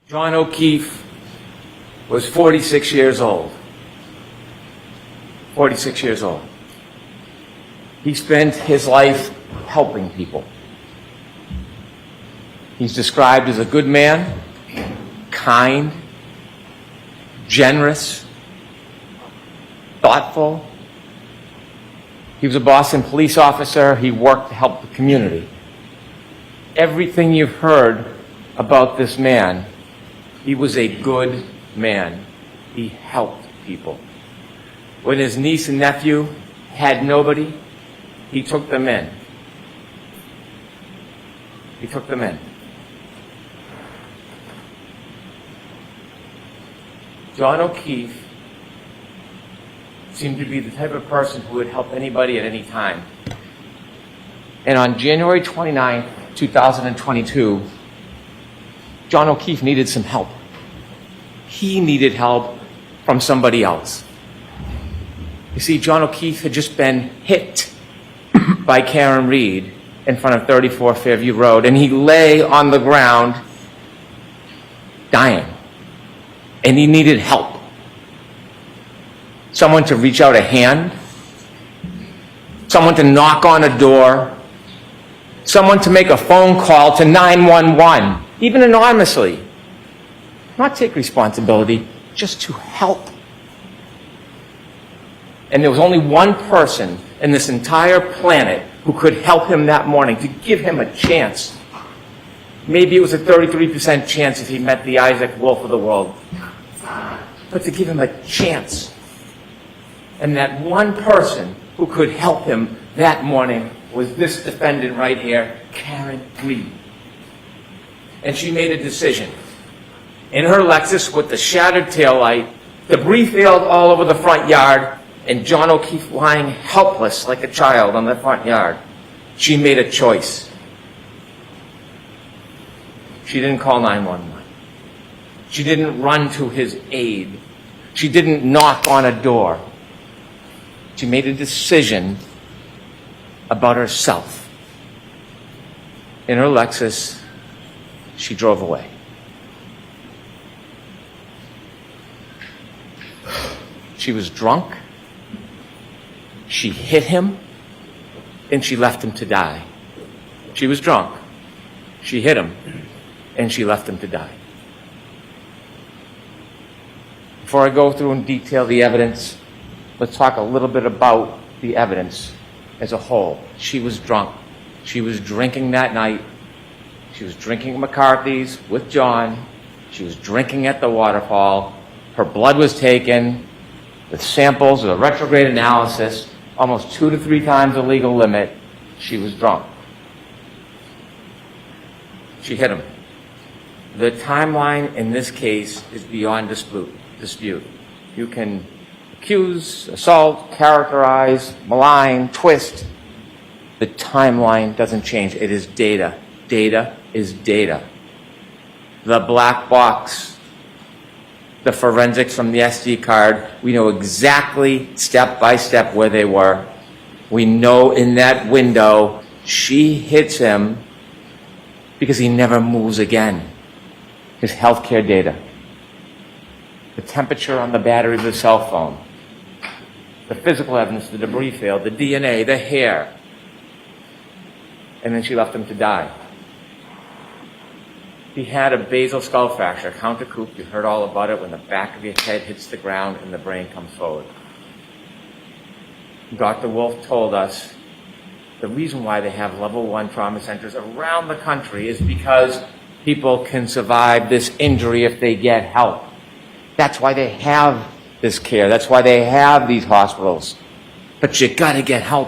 John O'Keefe was 46 years old. 46 years old. He spent his life helping people. He's described as a good man, kind, generous, thoughtful. He was a Boston police officer. He worked to help the community. Everything you've heard about this man, he was a good man. He helped people. When his niece and nephew had nobody, he took them in. He took them in. John O'Keefe seemed to be the type of person who would help anybody at any time. And on January 29, 2022, John O'Keefe needed some help. He needed help from somebody else. You see, John O'Keefe had just been hit by Karen Reed in front of 34 Fairview Road, and he lay on the ground dying. And he needed help. Someone to reach out a hand, someone to knock on a door, someone to make a phone call to 911, even anonymously. Not take responsibility, just to help. And there was only one person in this entire planet who could help him that morning, to give him a chance. Maybe it was a 33% chance if he met the Isaac Wolf of the world. But to give him a chance. And that one person who could help him that morning was this defendant right here, Karen Reed. And she made a decision. In her Lexus with the shattered taillight, debris field all over the front yard, and John O'Keefe lying helpless like a child on the front yard, she made a choice. She didn't call 911. She didn't run to his aid. She didn't knock on a door. She made a decision about herself. In her Lexus, she drove away. She was drunk. She hit him, and she left him to die. She was drunk. She hit him, and she left him to die. Before I go through and detail the evidence, let's talk a little bit about the evidence as a whole. She was drunk. She was drinking that night. She was drinking McCarthy's with John. She was drinking at the waterfall. Her blood was taken with samples of a retrograde analysis, almost 2 to 3 times the legal limit. She was drunk. She hit him. The timeline in this case is beyond dispute. You can accuse, assault, characterize, malign, twist. The timeline doesn't change. It is data. Data is data. The black box, the forensics from the SD card, we know exactly step by step where they were. We know in that window she hits him because he never moves again. His healthcare data. The temperature on the battery of the cell phone, the physical evidence, the debris field, the DNA, the hair. And then she left him to die. He had a basal skull fracture, countercoup. You heard all about it when the back of your head hits the ground and the brain comes forward. Dr. Wolf told us the reason why they have level 1 trauma centers around the country is because people can survive this injury if they get help. That's why they have this care. That's why they have these hospitals. But you gotta get help.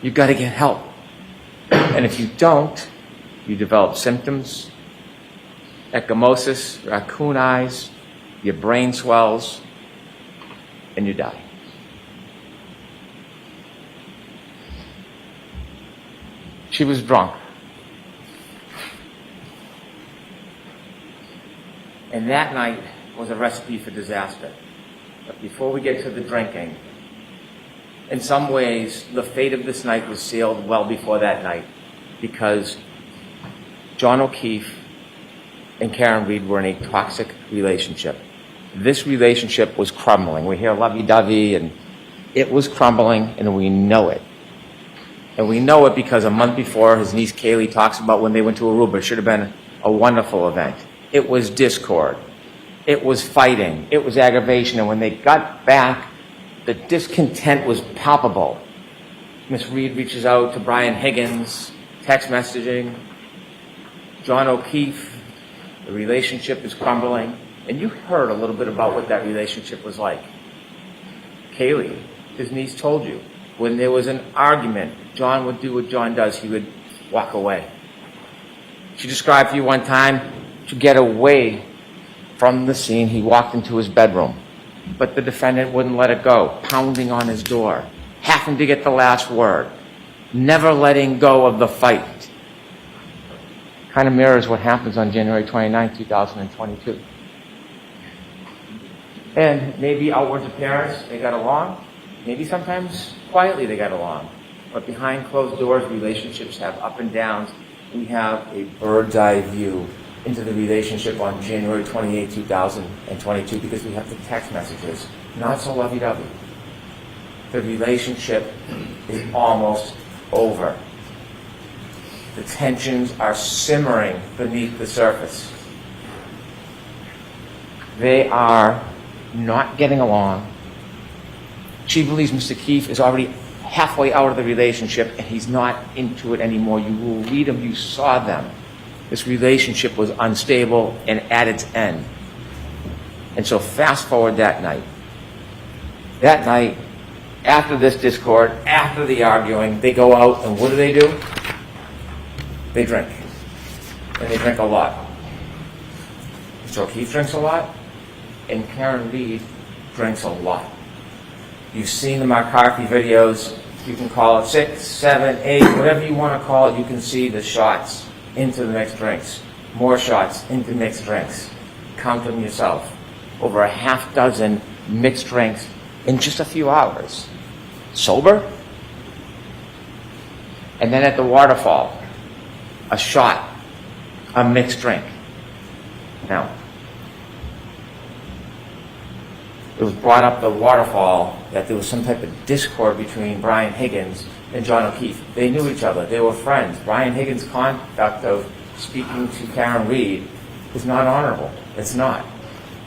You gotta get help. And if you don't, you develop symptoms, ecchymosis, raccoon eyes, your brain swells, and you die. She was drunk. And that night was a recipe for disaster. But before we get to the drinking, in some ways, the fate of this night was sealed well before that night, because John O'Keefe and Karen Reed were in a toxic relationship. This relationship was crumbling. We hear lovey-dovey, and it was crumbling, and we know it. And we know it because a month before, his niece Kaylee talks about when they went to Aruba. It should have been a wonderful event. It was discord. It was fighting. It was aggravation. And when they got back, the discontent was palpable. Miss Reed reaches out to Brian Higgins, text messaging. John O'Keefe, the relationship is crumbling. And you heard a little bit about what that relationship was like. Kaylee, his niece, told you, when there was an argument, John would do what John does. He would walk away. She described to you one time, to get away from the scene, he walked into his bedroom. But the defendant wouldn't let it go, pounding on his door, having to get the last word, never letting go of the fight. Kind of mirrors what happens on January 29, 2022. And maybe outward appearance, they got along. Maybe sometimes quietly they got along. But behind closed doors, relationships have up and downs. We have a bird's eye view into the relationship on January 28, 2022, because we have the text messages. Not so lovey-dovey. The relationship is almost over. The tensions are simmering beneath the surface. They are not getting along. She believes Mr. Keefe is already halfway out of the relationship and he's not into it anymore. You will read them, you saw them. This relationship was unstable and at its end. And so fast forward that night. That night, after this discord, after the arguing, they go out and what do? They drink. And they drink a lot. So Keefe drinks a lot, and Karen Reed drinks a lot. You've seen the McCarthy videos. You can call it 6, 7, 8, whatever you want to call it. You can see the shots into the mixed drinks. More shots into mixed drinks. Count them yourself. Over a half dozen mixed drinks in just a few hours. Sober? And then at the waterfall, a shot, a mixed drink. Now, it was brought up the waterfall that there was some type of discord between Brian Higgins and John O'Keefe. They knew each other. They were friends. Brian Higgins' conduct of speaking to Karen Reed is not honorable. It's not.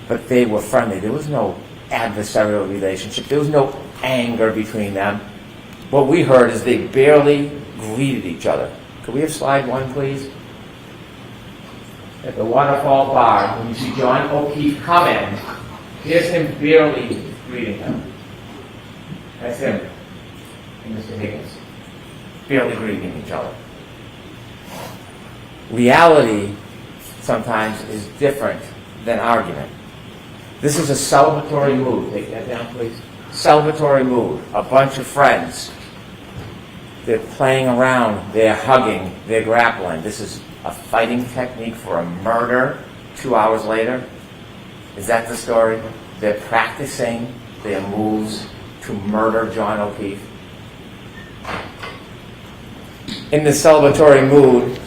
But they were friendly. There was no adversarial relationship. There was no anger between them. What we heard is they barely greeted each other. Could we have slide 1, please? At the waterfall bar, when you see John O'Keefe come in, here's him barely greeting him. That's him and Mr. Higgins. Barely greeting each other. Reality sometimes is different than argument. This is a celebratory mood. Take that down, please. Celebratory mood. A bunch of friends. They're playing around. They're hugging. They're grappling. This is a fighting technique for a murder 2 hours later. Is that the story? They're practicing their moves to murder John O'Keefe. In the celebratory mood,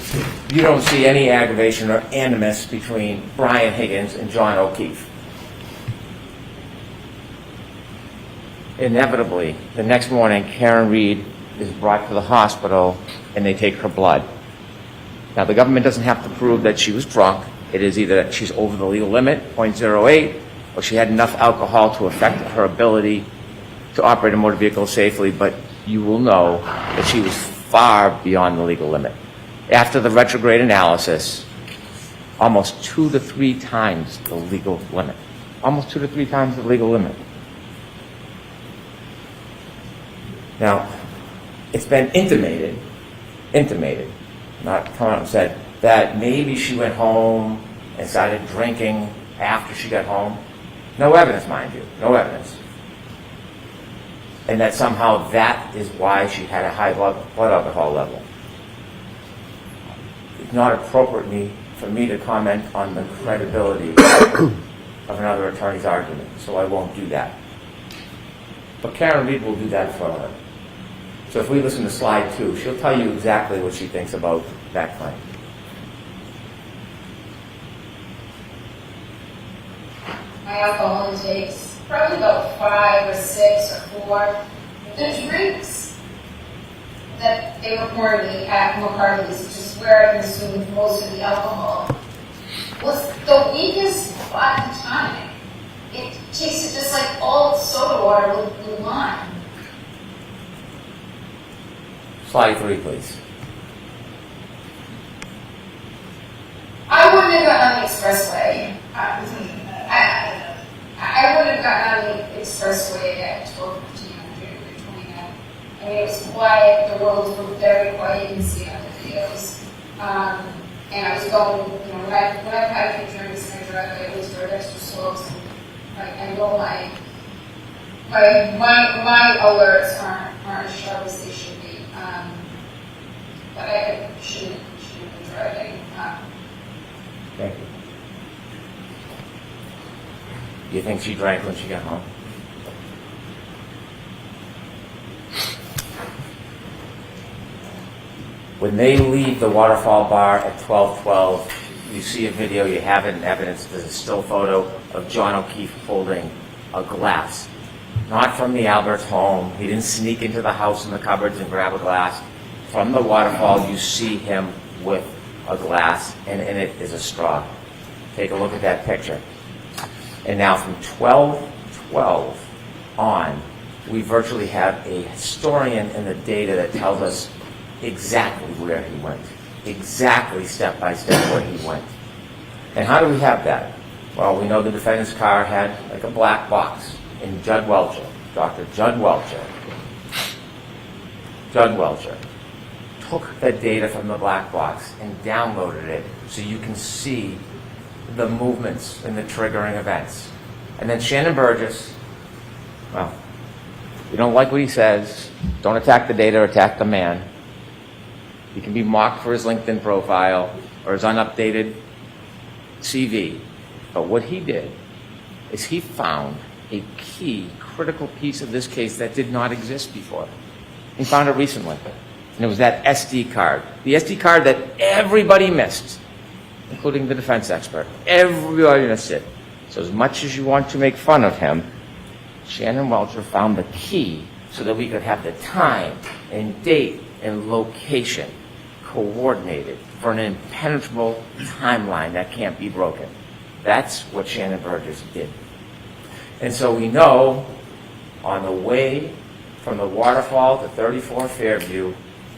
you don't see any aggravation or animus between Brian Higgins and John O'Keefe. Inevitably, the next morning, Karen Reed is brought to the hospital and they take her blood. Now, the government doesn't have to prove that she was drunk. It is either that she's over the legal limit, 0.08, or she had enough alcohol to affect her ability to operate a motor vehicle safely, but you will know that she was far beyond the legal limit. After the retrograde analysis, almost 2 to 3 times the legal limit. Almost 2 to 3 times the legal limit. Now, it's been intimated, not come out and said, that maybe she went home and started drinking after she got home. No evidence, mind you, no evidence. And that somehow that is why she had a high blood alcohol level. It's not appropriate for me to comment on the credibility of another attorney's argument, so I won't do that. But Karen Reed will do that for her. So if we listen to slide 2, she'll tell you exactly what she thinks about that claim. my alcohol intakes, probably about 5 or 6 or 4. The drinks that they reported at McCarthy's, which is where I consumed most of the alcohol, was the weakest at the time. It tasted just like old soda water with lime. Slide 3, please. I wouldn't have gotten on the expressway. I wouldn't have gotten on the expressway at 12:15 or 29. I mean, it was quiet. The roads were very quiet. You can see it on the videos. And I was going, when I've had a few drinks and I drive, I always drive extra slow. So I know my alerts aren't as sharp as they should be. But I shouldn't be driving. Thank you. Do you think she drank when she got home? When they leave the Waterfall Bar at 12:12, you see a video, you have it in evidence, there's a still photo of John O'Keefe holding a glass. Not from the Albert's home. He didn't sneak into the house in the cupboards and grab a glass. From the waterfall, you see him with a glass, and in it is a straw. Take a look at that picture. And now from 12:12 on, we virtually have a historian in the data that tells us exactly where he went, exactly step by step where he went. And how do we have that? Well, we know the defendant's car had like a black box, and Judd Welcher, Dr. Judd Welcher, took the data from the black box and downloaded it so you can see the movements and the triggering events. And then Shannon Burgess, well, you don't like what he says, don't attack the data, attack the man. He can be mocked for his LinkedIn profile or his unupdated CV. But what he did is he found a key, critical piece of this case that did not exist before. He found it recently. And it was that SD card. The SD card that everybody missed, including the defense expert. Everybody missed it. So as much as you want to make fun of him, Shannon Welcher found the key so that we could have the time and date and location coordinated for an impenetrable timeline that can't be broken. That's what Shannon Burgess did. And so we know on the way from the waterfall to 34 Fairview,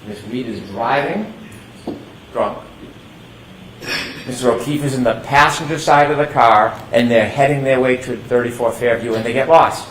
Ms. Reed is driving, drunk. Mr. O'Keefe is in the passenger side of the car, and they're heading their way to 34 Fairview, and they get lost.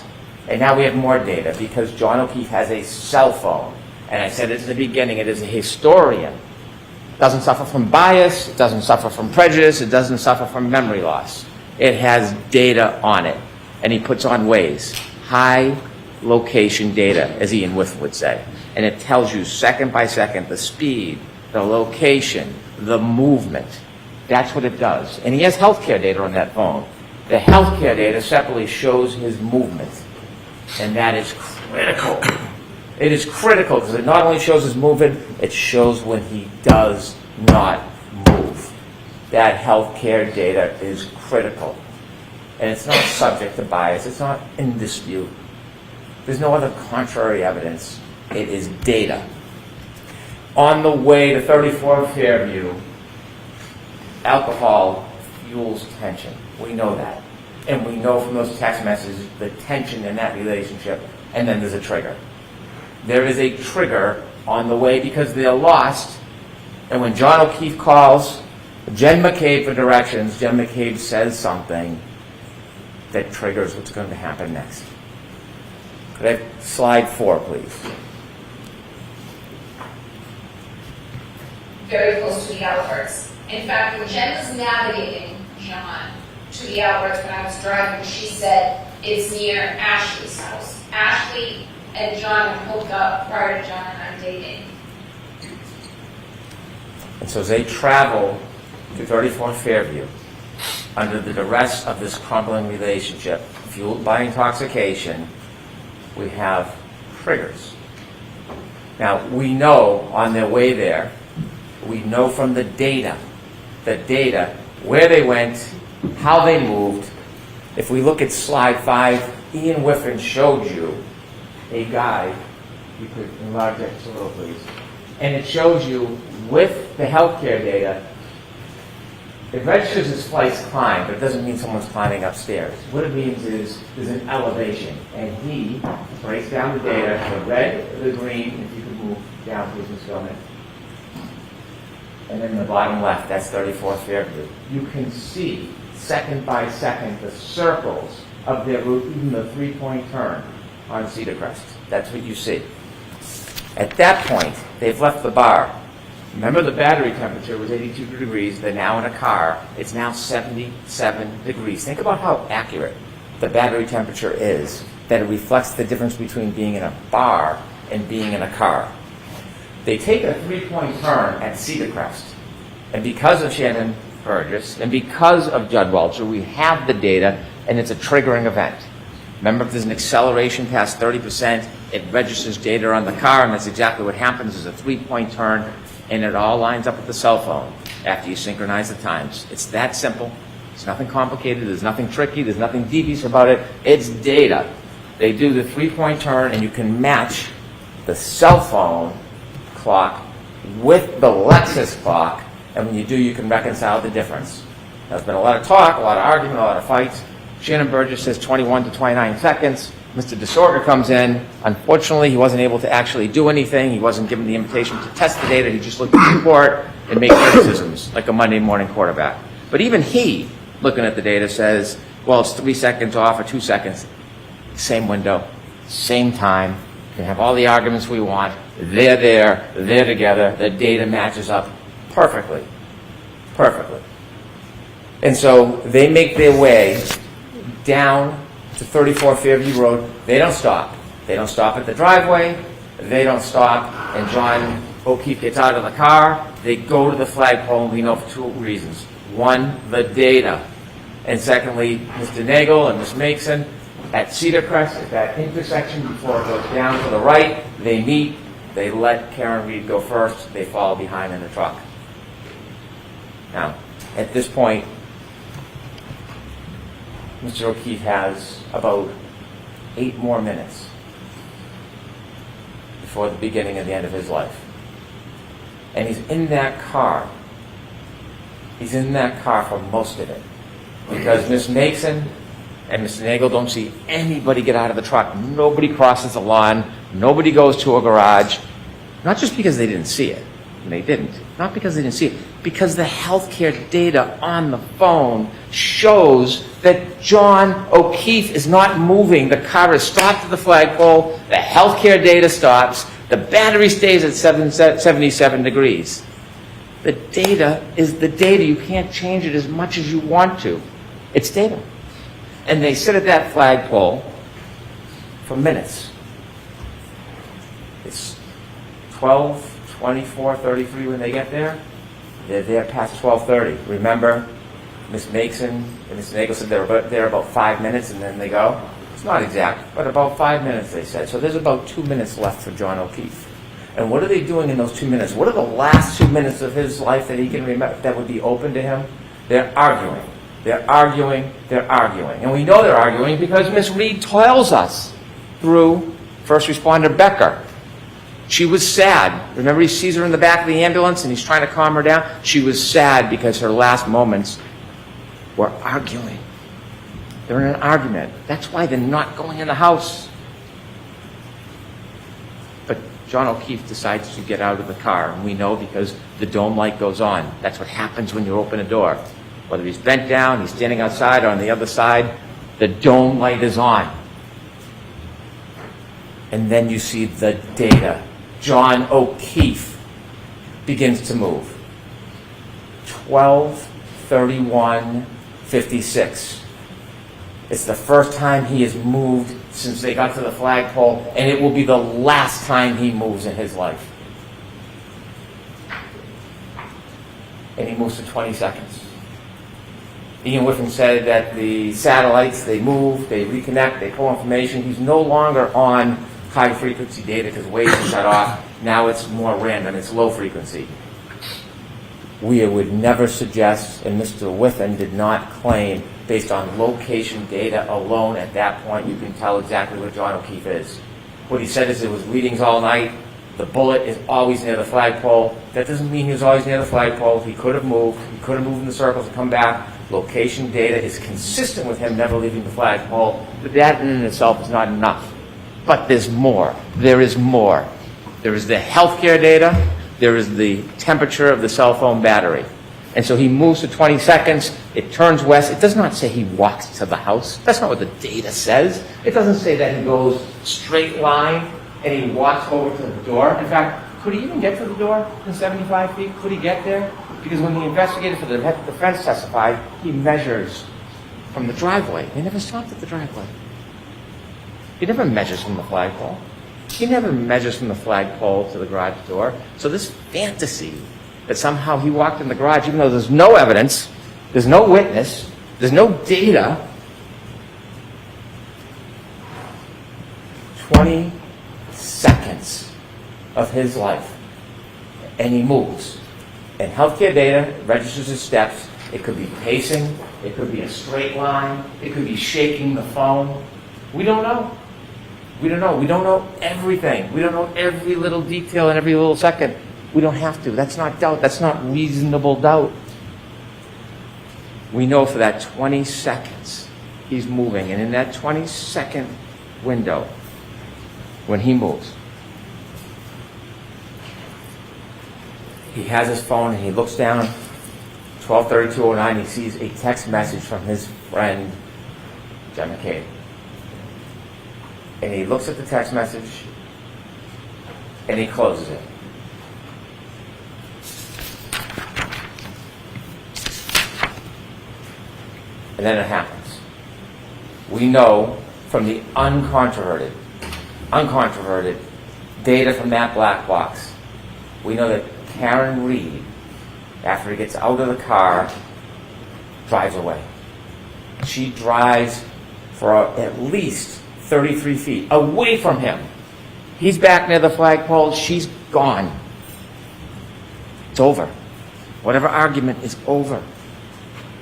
And now we have more data because John O'Keefe has a cell phone. And I said it at the beginning, it is a historian. It doesn't suffer from bias, it doesn't suffer from prejudice, it doesn't suffer from memory loss. It has data on it. And he puts on Waze, high location data, as Ian With would say. And it tells you second by second the speed, the location, the movement. That's what it does. And he has healthcare data on that phone. The healthcare data separately shows his movement. And that is critical. It is critical because it not only shows his movement, it shows when he does not move. That healthcare data is critical. And it's not subject to bias. It's not in dispute. There's no other contrary evidence. It is data. On the way to 34 Fairview, alcohol fuels tension. We know that. And we know from those text messages the tension in that relationship, and then there's a trigger. There is a trigger on the way because they're lost, and when John O'Keefe calls Jen McCabe for directions, Jen McCabe says something that triggers what's going to happen next. Could I have slide 4, please? Very close to the Alberts. In fact, when Jen was navigating John to the Alberts when I was driving, she said it's near Ashley's house. Ashley and John had hooked up prior to John and I dating. And so as they travel to 34 Fairview, under the duress of this crumbling relationship, fueled by intoxication, we have triggers. Now, we know on their way there, we know from the data, where they went, how they moved, If we look at slide 5, Ian Whiffen showed you a guide. You could enlarge that just a little, please. And it shows you, with the healthcare data, it registers as flights climbed, but it doesn't mean someone's climbing upstairs. What it means is there's an elevation, and he breaks down the data, the red, the green, if you could move down, please, Ms. Gomez. And then the bottom left, that's 34 Fairview. You can see, second by second, the circles of their route, even the three-point turn on Cedar Crest. That's what you see. At that point, they've left the bar. Remember, the battery temperature was 82 degrees. They're now in a car. It's now 77 degrees. Think about how accurate the battery temperature is, that it reflects the difference between being in a bar and being in a car. They take a three-point turn at Cedar Crest. And because of Shannon Burgess and because of Judd Welcher, we have the data, and it's a triggering event. Remember, if there's an acceleration past 30%, it registers data on the car, and that's exactly what happens. Is a three-point turn, and it all lines up with the cell phone after you synchronize the times. It's that simple. It's nothing complicated. There's nothing tricky. There's nothing devious about it. It's data. They do the three-point turn, and you can match the cell phone clock with the Lexus clock, and when you do, you can reconcile the difference. There's been a lot of talk, a lot of argument, a lot of fights. Shannon Burgess says 21 to 29 seconds. Mr. DeSorga comes in. Unfortunately, he wasn't able to actually do anything. He wasn't given the invitation to test the data. He just looked at the report and made criticisms like a Monday morning quarterback. But even he, looking at the data, says, well, it's 3 seconds off or 2 seconds. Same window, same time. We can have all the arguments we want. They're there, they're together. The data matches up perfectly. Perfectly. And so they make their way down to 34 Fairview Road. They don't stop. They don't stop at the driveway. They don't stop. And John O'Keefe gets out of the car. They go to the flagpole, and we know for two reasons. One, the data. And secondly, Mr. Nagel and Ms. Mason at Cedar Crest, at that intersection before it goes down to the right, they meet. They let Karen Reed go first. They follow behind in the truck. Now, at this point, Mr. O'Keefe has about 8 more minutes before the beginning of the end of his life. And he's in that car. He's in that car for most of it. Because Ms. Mason and Mr. Nagel don't see anybody get out of the truck. Nobody crosses the lawn. Nobody goes to a garage. Not just because they didn't see it. And they didn't. Not because they didn't see it. Because the healthcare data on the phone shows that John O'Keefe is not moving. The car is stopped at the flagpole. The healthcare data stops. The battery stays at 77 degrees. The data is the data. You can't change it as much as you want to. It's data. And they sit at that flagpole for minutes. It's 12, 24, 33 when they get there. They're there past 12:30. Remember, Ms. Mason and Mr. Nagel said they're there about 5 minutes and then they go. It's not exact, but about 5 minutes they said. So there's about 2 minutes left for John O'Keefe. And what are they doing in those 2 minutes? What are the last 2 minutes of his life that he can remember that would be open to him? They're arguing. They're arguing. They're arguing. And we know they're arguing because Ms. Reed tells us through first responder Becker. She was sad. Remember, he sees her in the back of the ambulance and he's trying to calm her down? She was sad because her last moments were arguing. They're in an argument. That's why they're not going in the house. But John O'Keefe decides to get out of the car, and we know because the dome light goes on. That's what happens when you open a door. Whether he's bent down, he's standing outside, or on the other side, the dome light is on. And then you see the data. John O'Keefe begins to move. 12:31:56. It's the first time he has moved since they got to the flagpole, and it will be the last time he moves in his life. And he moves for 20 seconds. Ian Whiffen said that the satellites, they move, they reconnect, they pull information. He's no longer on high-frequency data because waves are shut off. Now it's more random. It's low-frequency. We would never suggest, and Mr. Whiffen did not claim, based on location data alone. At that point, you can tell exactly where John O'Keefe is. What he said is it was readings all night. The bullet is always near the flagpole. That doesn't mean he was always near the flagpole. He could have moved. He could have moved in the circles and come back. Location data is consistent with him never leaving the flagpole. But that in itself is not enough. But there's more. There is more. There is the healthcare data. There is the temperature of the cell phone battery. And so he moves for 20 seconds. It turns west. It does not say he walks to the house. That's not what the data says. It doesn't say that he goes straight line and he walks over to the door. In fact, could he even get to the door in 75 feet? Could he get there? Because when the investigator for the defense testified, he measures from the driveway. He never stopped at the driveway. He never measures from the flagpole. He never measures from the flagpole to the garage door. So this fantasy that somehow he walked in the garage, even though there's no evidence, there's no witness, there's no data, 20 seconds of his life, and he moves. And healthcare data registers his steps. It could be pacing, it could be a straight line, it could be shaking the phone. We don't know. We don't know. We don't know everything. We don't know every little detail and every little second. We don't have to. That's not doubt. That's not reasonable doubt. We know for that 20 seconds he's moving. And in that 20-second window, when he moves, he has his phone and he looks down, 12:32:09, he sees a text message from his friend, John McCabe. And he looks at the text message and he closes it. And then it happens. We know from the uncontroverted data from that black box, we know that Karen Reed, after he gets out of the car, drives away. She drives for at least 33 feet away from him. He's back near the flagpole. She's gone. It's over. Whatever argument is over.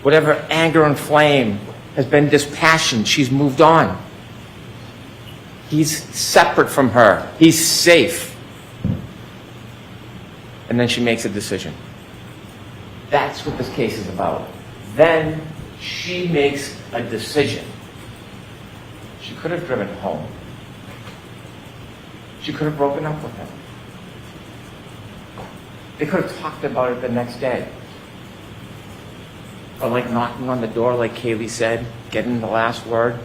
Whatever anger and flame has been dispassioned, she's moved on. He's separate from her. He's safe. And then she makes a decision. That's what this case is about. Then she makes a decision. She could have driven home. She could have broken up with him. They could have talked about it the next day. Or like knocking on the door, like Kaylee said, getting the last word.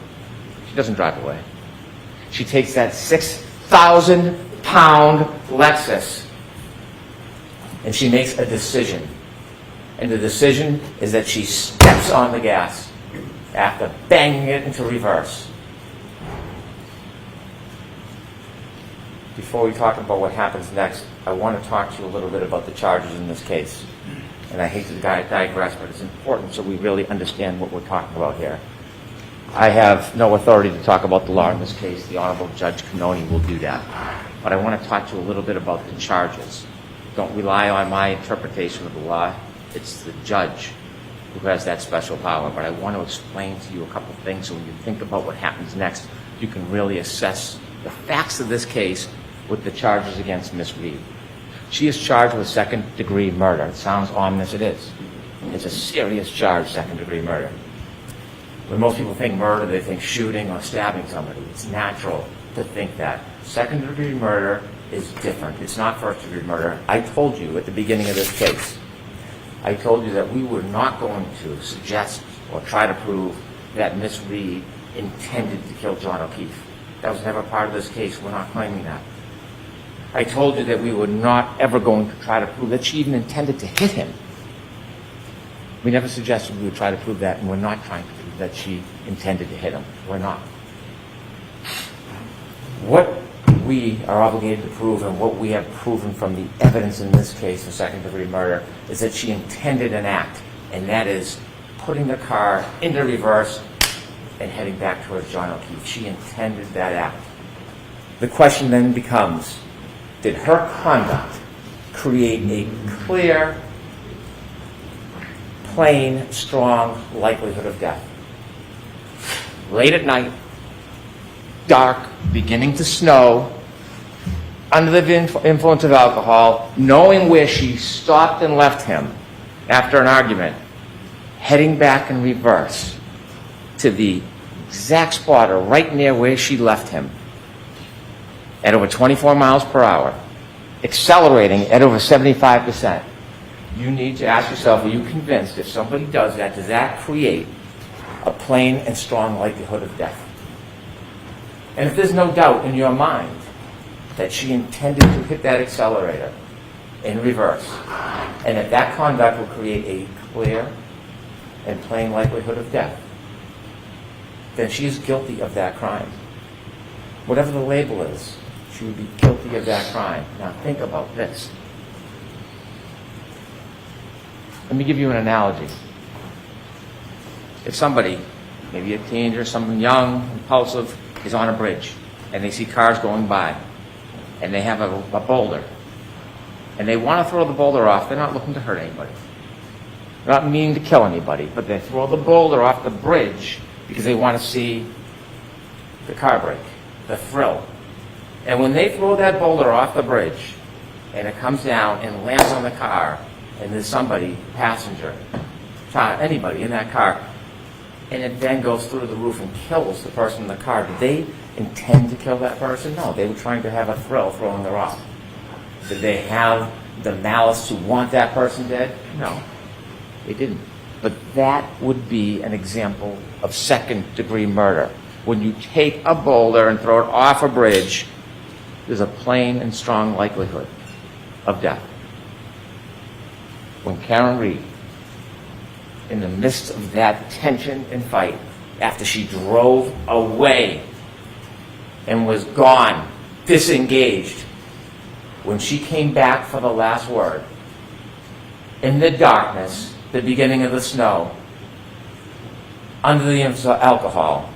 She doesn't drive away. She takes that 6,000-pound Lexus and she makes a decision. And the decision is that she steps on the gas after banging it into reverse. Before we talk about what happens next, I want to talk to you a little bit about the charges in this case. And I hate to digress, but it's important so we really understand what we're talking about here. I have no authority to talk about the law in this case. The Honorable Judge Cannoni will do that. But I want to talk to you a little bit about the charges. Don't rely on my interpretation of the law. It's the judge who has that special power. But I want to explain to you a couple of things so when you think about what happens next, you can really assess the facts of this case with the charges against Miss Reed. She is charged with second-degree murder. It sounds ominous. It is. It's a serious charge, second-degree murder. When most people think murder, they think shooting or stabbing somebody. It's natural to think that. Second-degree murder is different. It's not first-degree murder. I told you at the beginning of this case, I told you that we were not going to suggest or try to prove that Miss Reed intended to kill John O'Keefe. That was never part of this case. We're not claiming that. I told you that we were not ever going to try to prove that she even intended to hit him. We never suggested we would try to prove that, and we're not trying to prove that she intended to hit him. We're not. What we are obligated to prove, and what we have proven from the evidence in this case of second-degree murder, is that she intended an act, and that is putting the car into reverse and heading back towards John O'Keefe. She intended that act. The question then becomes, did her conduct create a clear, plain, strong likelihood of death? late at night, dark, beginning to snow, under the influence of alcohol, knowing where she stopped and left him after an argument, heading back in reverse to the exact spot or right near where she left him at over 24 miles per hour, accelerating at over 75%. You need to ask yourself, are you convinced if somebody does that create a plain and strong likelihood of death? And if there's no doubt in your mind that she intended to hit that accelerator in reverse, and that conduct will create a clear and plain likelihood of death, then she is guilty of that crime. Whatever the label is, she would be guilty of that crime. Now think about this. Let me give you an analogy. If somebody, maybe a teenager, someone young, impulsive, is on a bridge, and they see cars going by, and they have a boulder, and they want to throw the boulder off, they're not looking to hurt anybody. They're not meaning to kill anybody, but they throw the boulder off the bridge because they want to see the car break, the thrill. And when they throw that boulder off the bridge, and it comes down and lands on the car, and there's somebody, passenger, child, anybody in that car, and it then goes through the roof and kills the person in the car, did they intend to kill that person? No, they were trying to have a thrill throwing the rock. Did they have the malice to want that person dead? No, they didn't. But that would be an example of second-degree murder. When you take a boulder and throw it off a bridge, there's a plain and strong likelihood of death. When Karen Reed, in the midst of that tension and fight, after she drove away and was gone, disengaged, when she came back for the last word, in the darkness, the beginning of the snow, under the influence of alcohol,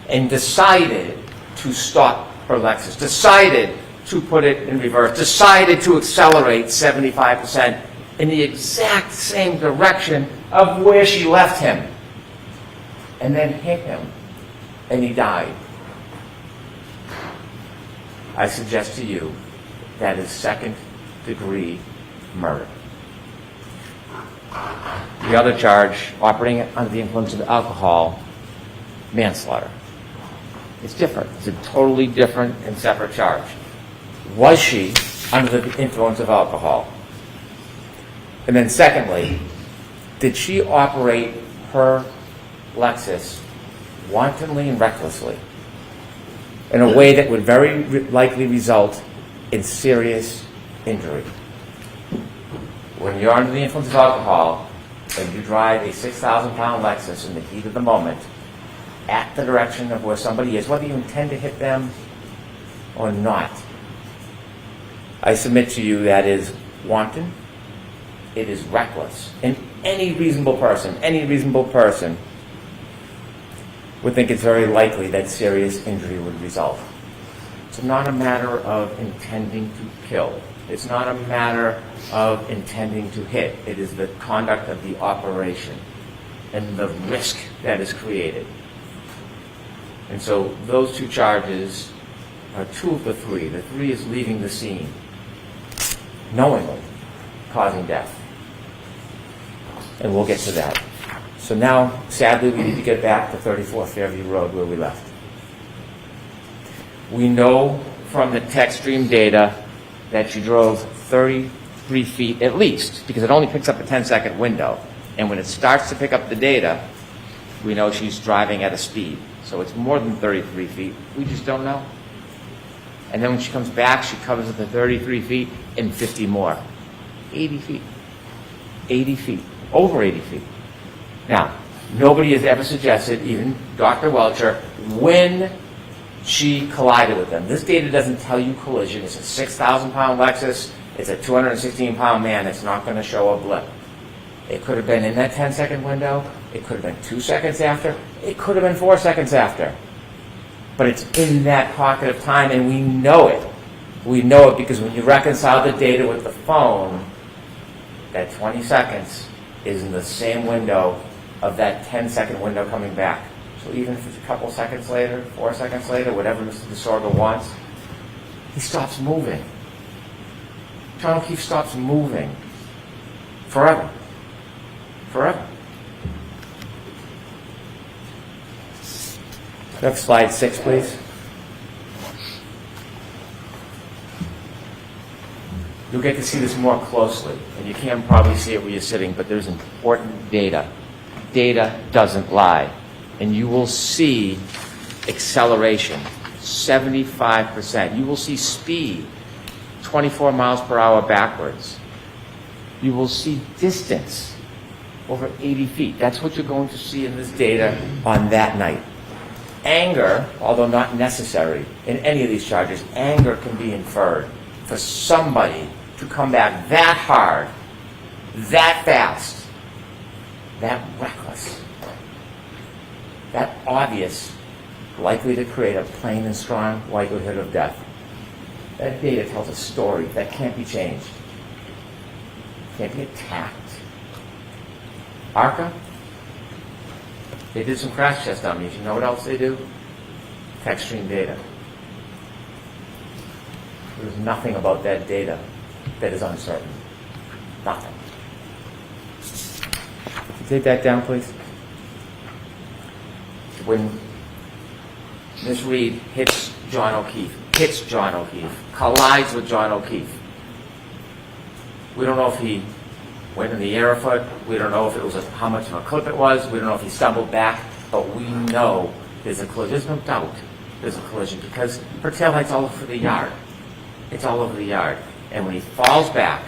and decided to stop her Lexus, decided to put it in reverse, decided to accelerate 75% in the exact same direction of where she left him, and then hit him, and he died. I suggest to you that is second-degree murder. The other charge, operating under the influence of alcohol, manslaughter. It's different. It's a totally different and separate charge. Was she under the influence of alcohol? And then secondly, did she operate her Lexus wantonly and recklessly in a way that would very likely result in serious injury? When you're under the influence of alcohol and you drive a 6,000-pound Lexus in the heat of the moment at the direction of where somebody is, whether you intend to hit them or not, I submit to you that is wanton, it is reckless. And any reasonable person would think it's very likely that serious injury would result. It's not a matter of intending to kill. It's not a matter of intending to hit. It is the conduct of the operation and the risk that is created. And so those two charges are two of the three. The three is leaving the scene, knowingly causing death. And we'll get to that. So now, sadly, we need to get back to 34 Fairview Road where we left. We know from the text stream data that she drove 33 feet at least, because it only picks up a 10-second window. And when it starts to pick up the data, we know she's driving at a speed. So it's more than 33 feet. We just don't know. And then when she comes back, she covers the 33 feet and 50 more. 80 feet. 80 feet. Over 80 feet. Now, nobody has ever suggested, even Dr. Welcher, when she collided with them. This data doesn't tell you collision. It's a 6,000-pound Lexus. It's a 216-pound man. It's not going to show a blip. It could have been in that 10-second window. It could have been 2 seconds after. It could have been 4 seconds after. But it's in that pocket of time, and we know it. We know it because when you reconcile the data with the phone, that 20 seconds is in the same window of that 10-second window coming back. So even if it's a couple seconds later, 4 seconds later, whatever Mr. DeSorgo wants, he stops moving. John O'Keefe stops moving. Forever. Forever. Next slide 6, please. You'll get to see this more closely, and you can probably see it where you're sitting, but there's important data. Data doesn't lie. And you will see acceleration, 75%. You will see speed, 24 miles per hour backwards. You will see distance, over 80 feet. That's what you're going to see in this data on that night. Anger, although not necessary in any of these charges, anger can be inferred for somebody to come back that hard, that fast, that reckless, that obvious, likely to create a plain and strong likelihood of death. That data tells a story that can't be changed, can't be attacked. ARCA, they did some crash test dummies. You know what else they do? Text stream data. There's nothing about that data that is uncertain. Nothing. Could you take that down, please? When Miss Reed hits John O'Keefe, collides with John O'Keefe, we don't know if he went in the air a foot. We don't know if it was how much of a clip it was. We don't know if he stumbled back. But we know there's a collision. There's no doubt there's a collision because her taillight's all over the yard. It's all over the yard. And when he falls back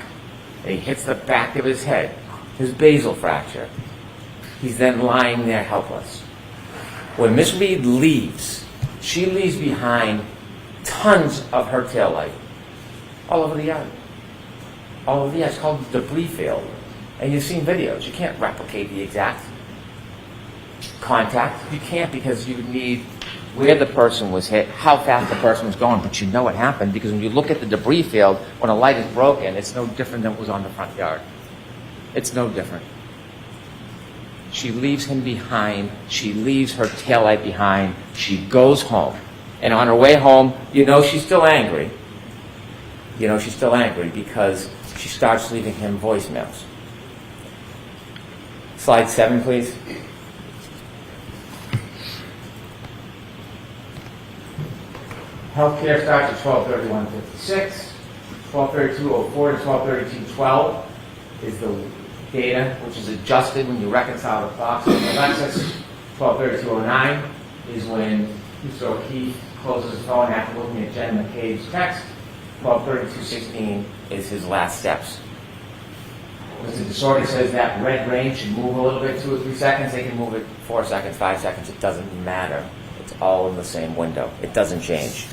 and he hits the back of his head, his basal fracture, he's then lying there helpless. When Miss Reed leaves, she leaves behind tons of her taillight all over the yard. All over the yard. It's called the debris field. And you've seen videos. You can't replicate the exact contact. You can't because you need where the person was hit, how fast the person was going, but you know what happened because when you look at the debris field, when a light is broken, it's no different than what was on the front yard. It's no different. She leaves him behind. She leaves her taillight behind. She goes home. And on her way home, you know she's still angry. You know she's still angry because she starts leaving him voicemails. Slide 7, please. Healthcare starts at 12:31:56. 12:32:04 to 12:32:12 is the data which is adjusted when you reconcile the clocks with Alexis. 12:32:09 is when Mr. O'Keefe closes his phone after looking at Jen McCabe's text. 12:32:16 is his last steps. Mr. DeSorgo says that red range should move a little bit, 2 or 3 seconds. They can move it 4 seconds, 5 seconds. It doesn't matter. It's all in the same window. It doesn't change.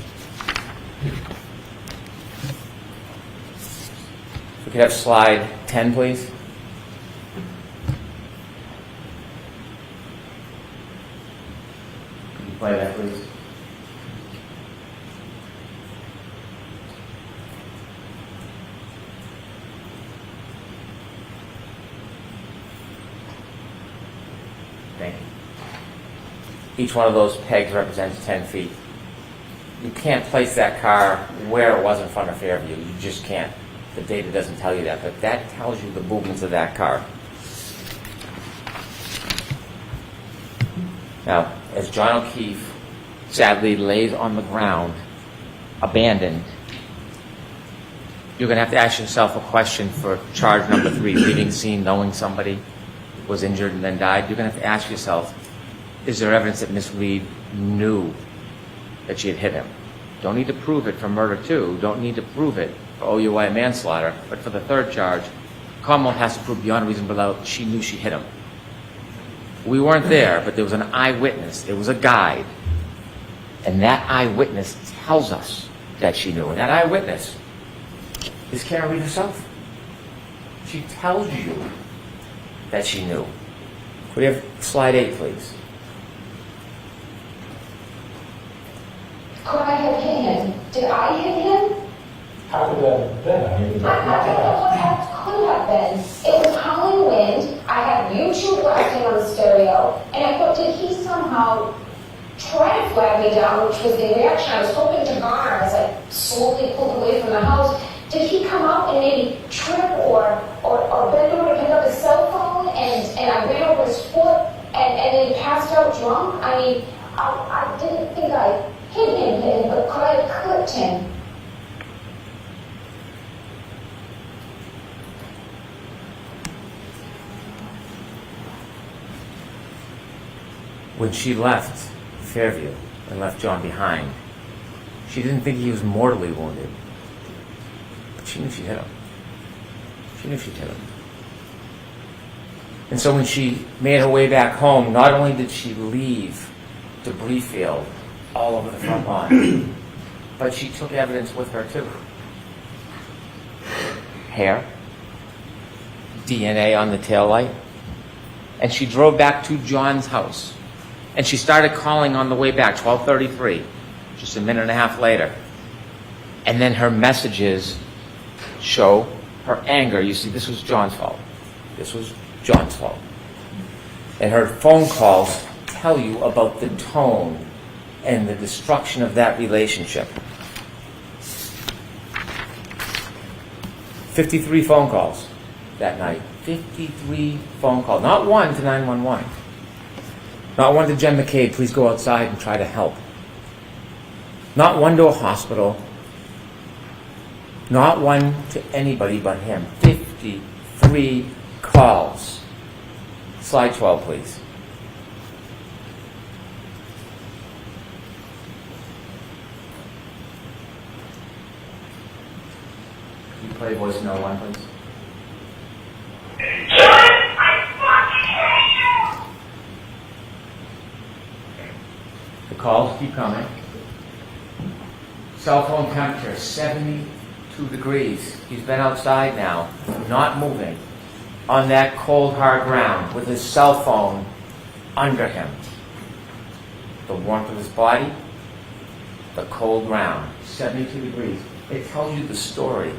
We could have slide 10, please. Can you play that, please? Thank you. Each one of those pegs represents 10 feet. You can't place that car where it was in front of Fairview. You just can't. The data doesn't tell you that, but that tells you the movements of that car. Now, as John O'Keefe sadly lays on the ground, abandoned, you're going to have to ask yourself a question for charge number 3, leaving scene, knowing somebody was injured and then died. You're going to have to ask yourself, is there evidence that Miss Reed knew that she had hit him? Don't need to prove it for murder 2. Don't need to prove it for OUI manslaughter. But for the 3rd charge, Commonwealth has to prove beyond reasonable doubt she knew she hit him. We weren't there, but there was an eyewitness. There was a guide. And that eyewitness tells us that she knew. And that eyewitness is Karen Reed herself. She tells you that she knew. Could we have slide 8, please? Could I have hit him? Did I hit him? How could that have been? I mean, I don't know what that could have been. It was howling wind. I I had YouTube blasting on the stereo, and I thought, did he somehow try to flag me down, which was the reaction I was hoping to garner as I slowly pulled away from the house. Did he come out and maybe trip or bend over to pick up his cell phone, and I ran over his foot, and then he passed out drunk? I mean, I didn't think I hit him, but could I have clipped him? When she left Fairview and left John behind, she didn't think he was mortally wounded. But she knew she hit him. She knew she'd hit him. And so when she made her way back home, not only did she leave debris field all over the front lawn, but she took evidence with her too. Hair, DNA on the taillight, and she drove back to John's house. And she started calling on the way back, 12:33, just a minute and a half later. And then her messages show her anger. You see, this was John's fault. This was John's fault. And her phone calls tell you about the tone and the destruction of that relationship. 53 phone calls that night. 53 phone calls. Not one to 911. Not one to Jen McCabe, please go outside and try to help. Not one to a hospital. Not one to anybody but him. 53 calls. Slide 12, please. Can you play voicemail 1, please? The calls keep coming. Cell phone temperature, 72 degrees. He's been outside now, not moving, on that cold, hard ground with his cell phone under him. The warmth of his body, the cold ground, 72 degrees. It tells you the story.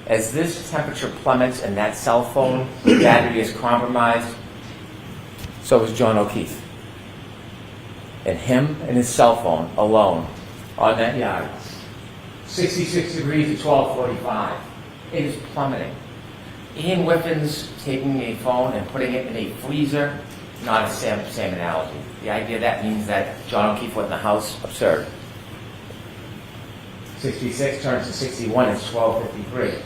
As this temperature plummets and that cell phone battery is compromised, so is John O'Keefe. And him and his cell phone alone on that yard. 66 degrees at 12:45. It is plummeting. Ian Whiffen's taking a phone and putting it in a freezer, not a same analogy. The idea that means that John O'Keefe was in the house, absurd. 66 turns to 61, it's 12:53.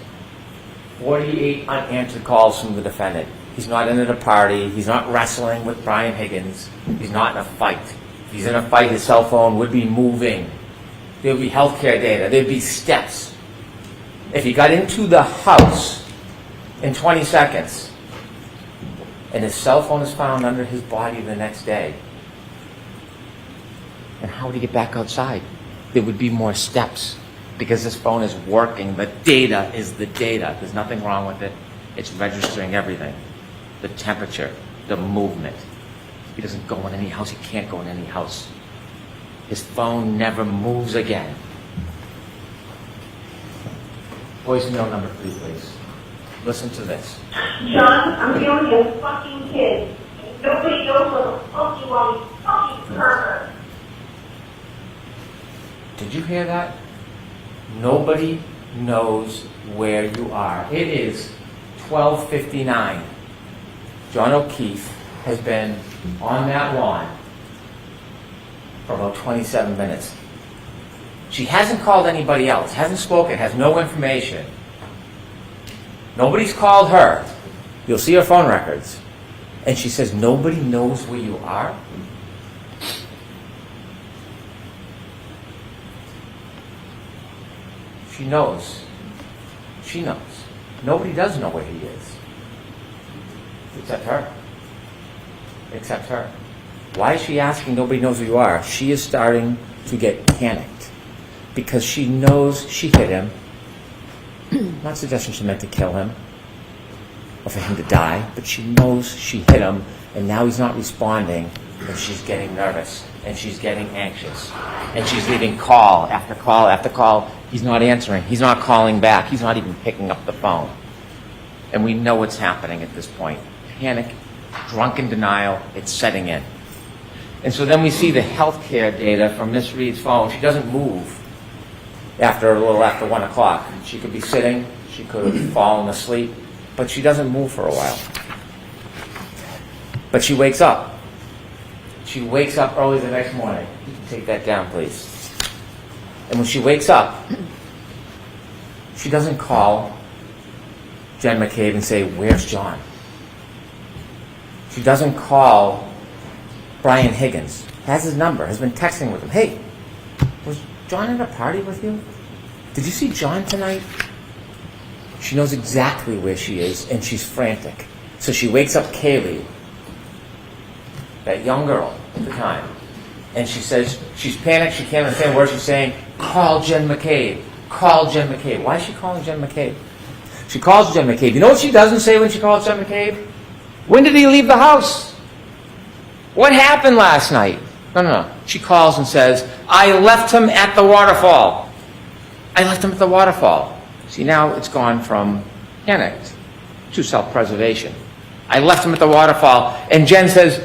48 unanswered calls from the defendant. He's not in at a party, he's not wrestling with Brian Higgins, he's not in a fight. If he's in a fight, his cell phone would be moving. There would be healthcare data, there'd be steps. If he got into the house in 20 seconds, and his cell phone is found under his body the next day, and how would he get back outside? There would be more steps, because this phone is working. The data is the data. There's nothing wrong with it. It's registering everything. The temperature, the movement. He doesn't go in any house. He can't go in any house. His phone never moves again. Voicemail number 3, please. Listen to this. John, I'm dealing with a fucking kid. Nobody knows what the fuck you are, you fucking pervert. Did you hear that? Nobody knows where you are. It is 12:59. John O'Keefe has been on that lawn for about 27 minutes. She hasn't called anybody else, hasn't spoken, has no information. Nobody's called her. You'll see her phone records. And she says, nobody knows where you are? She knows. She knows. Nobody does know where he is. Except her. Except her. Why is she asking nobody knows where you are? She is starting to get panicked. Because she knows she hit him. Not suggesting she meant to kill him. Or for him to die. But she knows she hit him. And now he's not responding. And she's getting nervous. And she's getting anxious. And she's leaving call after call after call. He's not answering. He's not calling back. He's not even picking up the phone. And we know what's happening at this point. panic, drunken denial, it's setting in. And so then we see the healthcare data from Miss Reed's phone. She doesn't move after a little after 1 o'clock. She could be sitting, she could have fallen asleep, but she doesn't move for a while. But she wakes up. She wakes up early the next morning. You can take that down, please. And when she wakes up, she doesn't call Jen McCabe and say, "Where's John?" She doesn't call Brian Higgins. Has his number, has been texting with him. "Hey, was John at a party with you? Did you see John tonight?" She knows exactly where she is, and she's frantic. So she wakes up Kaylee, that young girl at the time, and she says, she's panicked, she can't understand what she's saying. "Call Jen McCabe. Call Jen McCabe." Why is she calling Jen McCabe? She calls Jen McCabe. You know what she doesn't say when she calls Jen McCabe? "When did he leave the house? What happened last night?" No. She calls and says, "I left him at the waterfall. I left him at the waterfall." See, now it's gone from panicked to self-preservation. "I left him at the waterfall." And Jen says,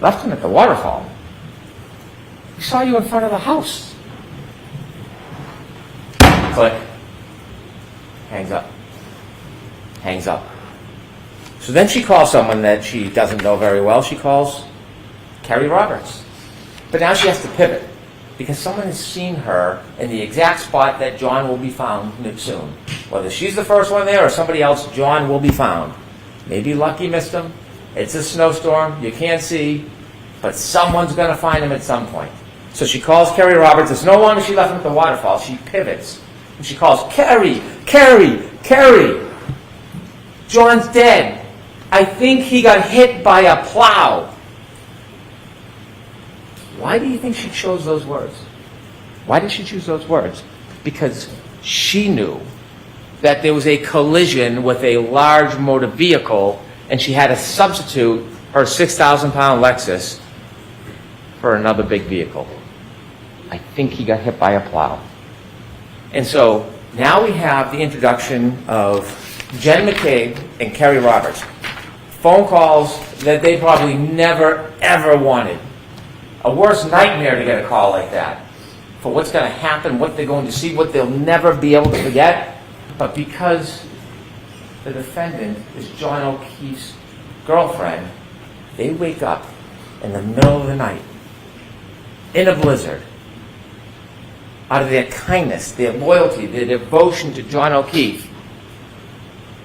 "Left him at the waterfall? We saw you in front of the house." Click. Hangs up. Hangs up. So then she calls someone that she doesn't know very well. She calls Carrie Roberts. But now she has to pivot because someone has seen her in the exact spot that John will be found soon. Whether she's the first one there or somebody else, John will be found. Maybe Lucky missed him. It's a snowstorm. You can't see. But someone's going to find him at some point. So she calls Carrie Roberts. It's no longer she left him at the waterfall. She pivots. And she calls, "Carrie, Carrie, Carrie. John's dead. I think he got hit by a plow." Why do you think she chose those words? Why did she choose those words? Because she knew that there was a collision with a large motor vehicle, and she had to substitute her 6,000-pound Lexus for another big vehicle. I think he got hit by a plow. And so now we have the introduction of Jen McCabe and Carrie Roberts. Phone calls that they probably never, ever wanted. A worse nightmare to get a call like that. For what's going to happen, what they're going to see, what they'll never be able to forget. But because the defendant is John O'Keefe's girlfriend, they wake up in the middle of the night, in a blizzard, out of their kindness, their loyalty, their devotion to John O'Keefe.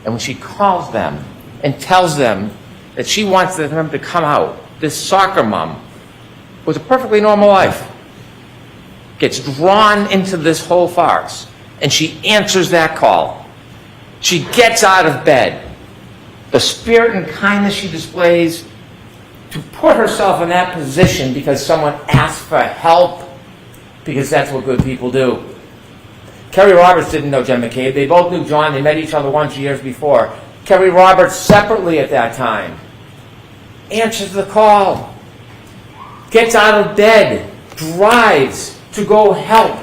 And when she calls them and tells them that she wants them to come out, this soccer mom with a perfectly normal life gets drawn into this whole farce, and she answers that call. She gets out of bed. The spirit and kindness she displays to put herself in that position because someone asked for help, because that's what good people do. Carrie Roberts didn't know Jen McCabe. They both knew John. They met each other once years before. Carrie Roberts, separately at that time, answers the call, gets out of bed, drives to go help,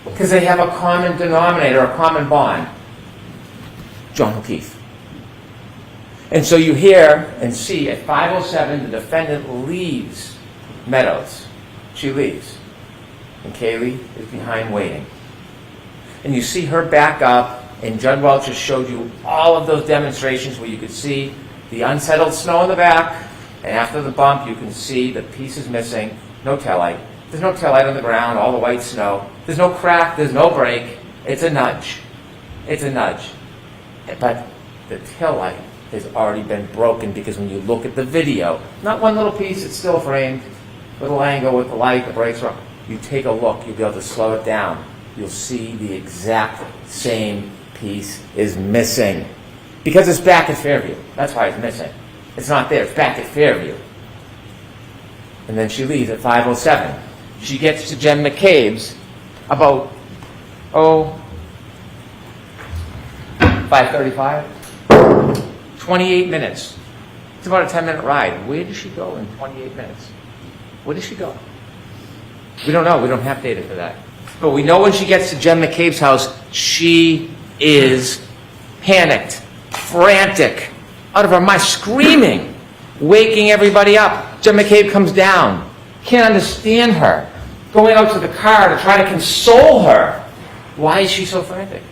because they have a common denominator, a common bond. John O'Keefe. And so you hear and see at 5:07 the defendant leaves Meadows. She leaves. And Kaylee is behind waiting. And you see her back up, and Judd Welch just showed you all of those demonstrations where you could see the unsettled snow in the back, and after the bump you can see the pieces missing. No taillight. There's no taillight on the ground, all the white snow. There's no crack, there's no break. It's a nudge. It's a nudge. But the taillight has already been broken, because when you look at the video, not one little piece, it's still framed, little angle with the light, the brakes are. You take a look, you'll be able to slow it down. You'll see the exact same piece is missing. Because it's back at Fairview. That's why it's missing. It's not there, it's back at Fairview. And then she leaves at 5:07. She gets to Jen McCabe's about, 5:35? 28 minutes. It's about a 10-minute ride. Where does she go in 28 minutes? Where does she go? We don't know. We don't have data for that. But we know when she gets to Jen McCabe's house, she is panicked, frantic. out of her mind, screaming, waking everybody up. Jen McCabe comes down, can't understand her, going out to the car to try to console her. Why is she so frantic?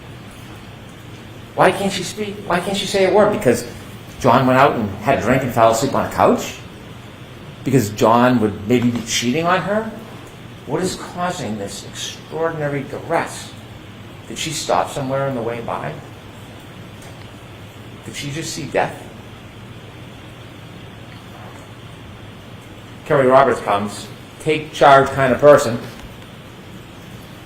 Why can't she speak? Why can't she say a word? Because John went out and had a drink and fell asleep on a couch? Because John would maybe be cheating on her? What is causing this extraordinary duress? Did she stop somewhere on the way by? Did she just see death? Kerry Roberts comes, take charge kind of person.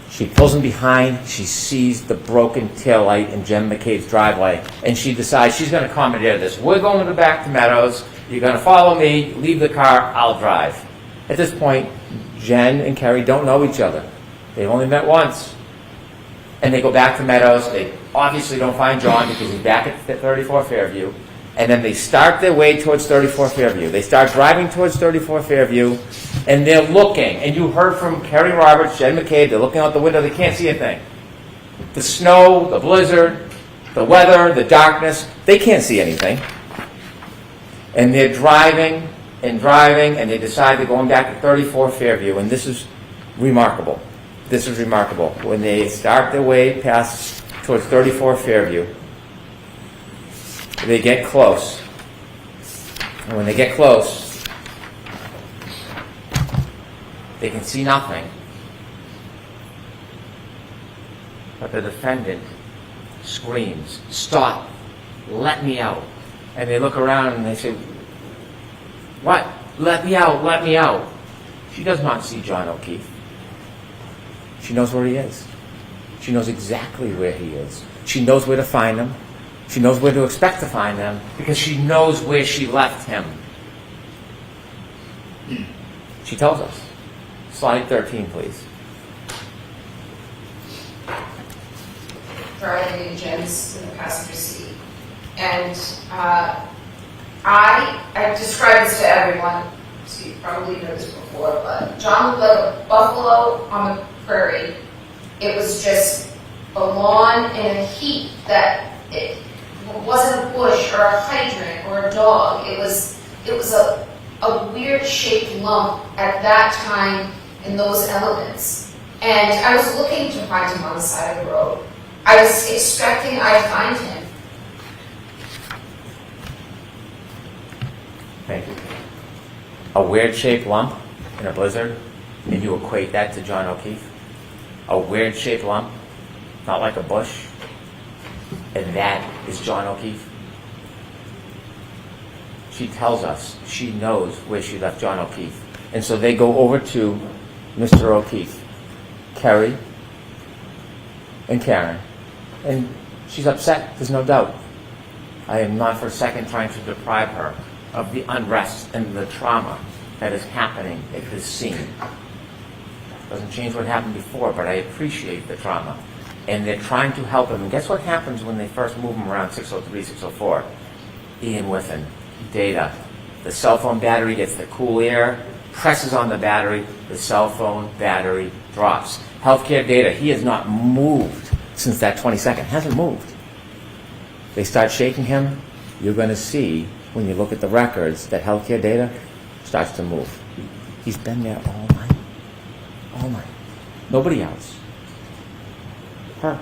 She pulls him behind. She sees the broken taillight in Jen McCabe's driveway, and she decides she's going to commandeer this. We're going to the back to Meadows. You're going to follow me. Leave the car. I'll drive. At this point, Jen and Kerry don't know each other. They've only met once. And they go back to Meadows. They obviously don't find John because he's back at 34 Fairview. And then they start their way towards 34 Fairview. They start driving towards 34 Fairview, and they're looking. And you heard from Kerry Roberts, Jen McCabe, they're looking out the window. They can't see a thing. The snow, the blizzard, the weather, the darkness, they can't see anything. And they're driving, and they decide they're going back to 34 Fairview. And this is remarkable. This is remarkable. When they start their way past towards 34 Fairview, they get close. And when they get close, they can see nothing. But the defendant screams, "Stop! Let me out!" And they look around and they say, "What? Let me out! Let me out!" She does not see John O'Keefe. She knows where he is. She knows exactly where he is. She knows where to find him. She knows where to expect to find him because she knows where she left him. She tells us. Slide 13, please. Driving in Jen's in the passenger seat. And I described this to everyone. So you probably know this before, but John looked like a buffalo on the prairie. It was just a lawn in a heap that it wasn't a bush or a hydrant or a dog. It was a weird shaped lump at that time in those elements. And I was looking to find him on the side of the road. I was expecting I'd find him. Thank you. A weird shaped lump in a blizzard, and you equate that to John O'Keefe? A weird shaped lump, not like a bush, and that is John O'Keefe? She tells us she knows where she left John O'Keefe. And so they go over to Mr. O'Keefe, Kerry, and Karen. And she's upset, there's no doubt. I am not for a second trying to deprive her of the unrest and the trauma that is happening at this scene. Doesn't change what happened before, but I appreciate the trauma. And they're trying to help him. And guess what happens when they first move him around 603, 604? Ian Whiffen, data. The cell phone battery gets the cool air, presses on the battery, the cell phone battery drops. Healthcare data, he has not moved since that 22nd, hasn't moved. They start shaking him. You're going to see, when you look at the records, that healthcare data starts to move. He's been there all night. All night. Nobody else. Her.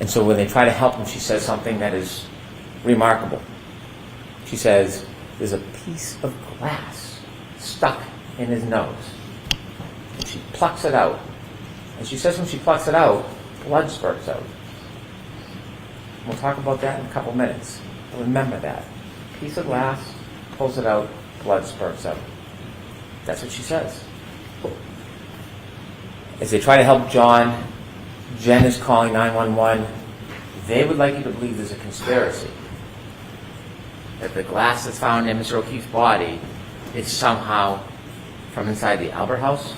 And so when they try to help him, she says something that is remarkable. She says, there's a piece of glass stuck in his nose. And she plucks it out. And she says when she plucks it out, blood spurts out. We'll talk about that in a couple minutes. Remember that. Piece of glass, pulls it out, blood spurts out. That's what she says. As they try to help John, Jen is calling 911. They would like you to believe there's a conspiracy. That the glass that's found in Mr. O'Keefe's body is somehow from inside the Albert house.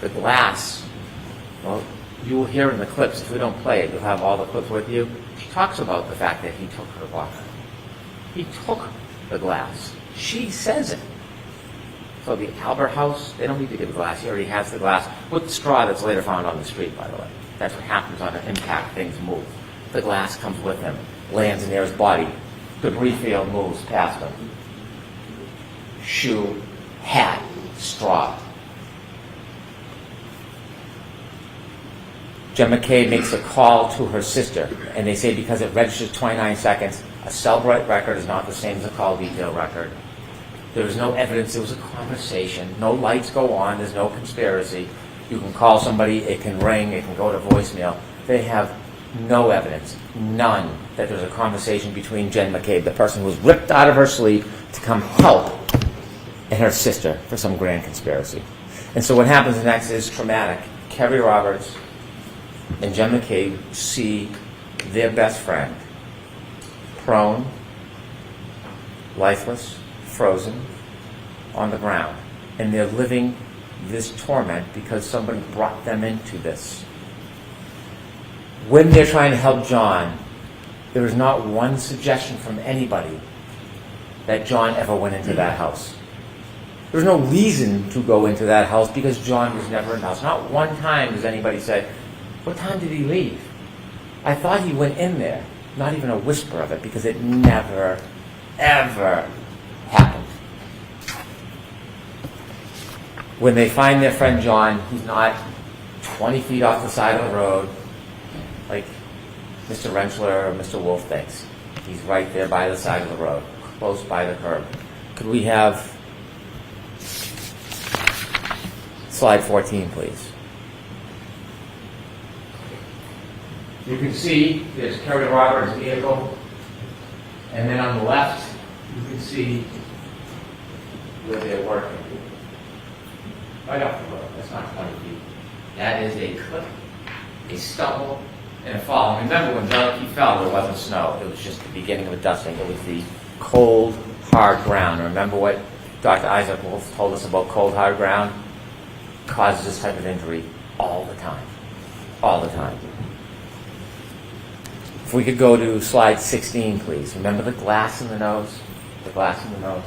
The glass, well, you will hear in the clips, if we don't play it, you'll have all the clips with you. She talks about the fact that he took her glass. He took the glass. She says it. So the Albert house, they don't need to give the glass. He already has the glass with the straw that's later found on the street, by the way. That's what happens on an impact. Things move. The glass comes with him. lands near his body. Debris field moves past him. Shoe, hat, straw. Jen McCabe makes a call to her sister, and they say because it registers 29 seconds, a cell record is not the same as a call detail record. There is no evidence there was a conversation. No lights go on. There's no conspiracy. You can call somebody. It can ring. It can go to voicemail. They have no evidence, none, that there's a conversation between Jen McCabe, the person who was ripped out of her sleep to come help, and her sister for some grand conspiracy. And so what happens next is traumatic. Kerry Roberts and Jen McCabe see their best friend prone, lifeless, frozen, on the ground. And they're living this torment because somebody brought them into this. When they're trying to help John, there is not one suggestion from anybody that John ever went into that house. There's no reason to go into that house because John was never in the house. Not one time does anybody say, what time did he leave? I thought he went in there. Not even a whisper of it because it never, ever happened. When they find their friend John, he's not 20 feet off the side of the road like Mr. Rentschler or Mr. Wolf thinks. He's right there by the side of the road, close by the curb. Could we have slide 14, please? You can see there's Kerry Roberts' vehicle, and then on the left, you can see where they're working. Right off the road, that's not 20 feet. That is a clip, a stumble, and a fall. And remember, when John O'Keefe fell, there wasn't snow. It was just the beginning of a dusting. It was the cold, hard ground. Remember what Dr. Isaac Wolf told us about cold, hard ground? Causes this type of injury all the time. All the time. If we could go to slide 16, please. Remember the glass in the nose? The glass in the nose.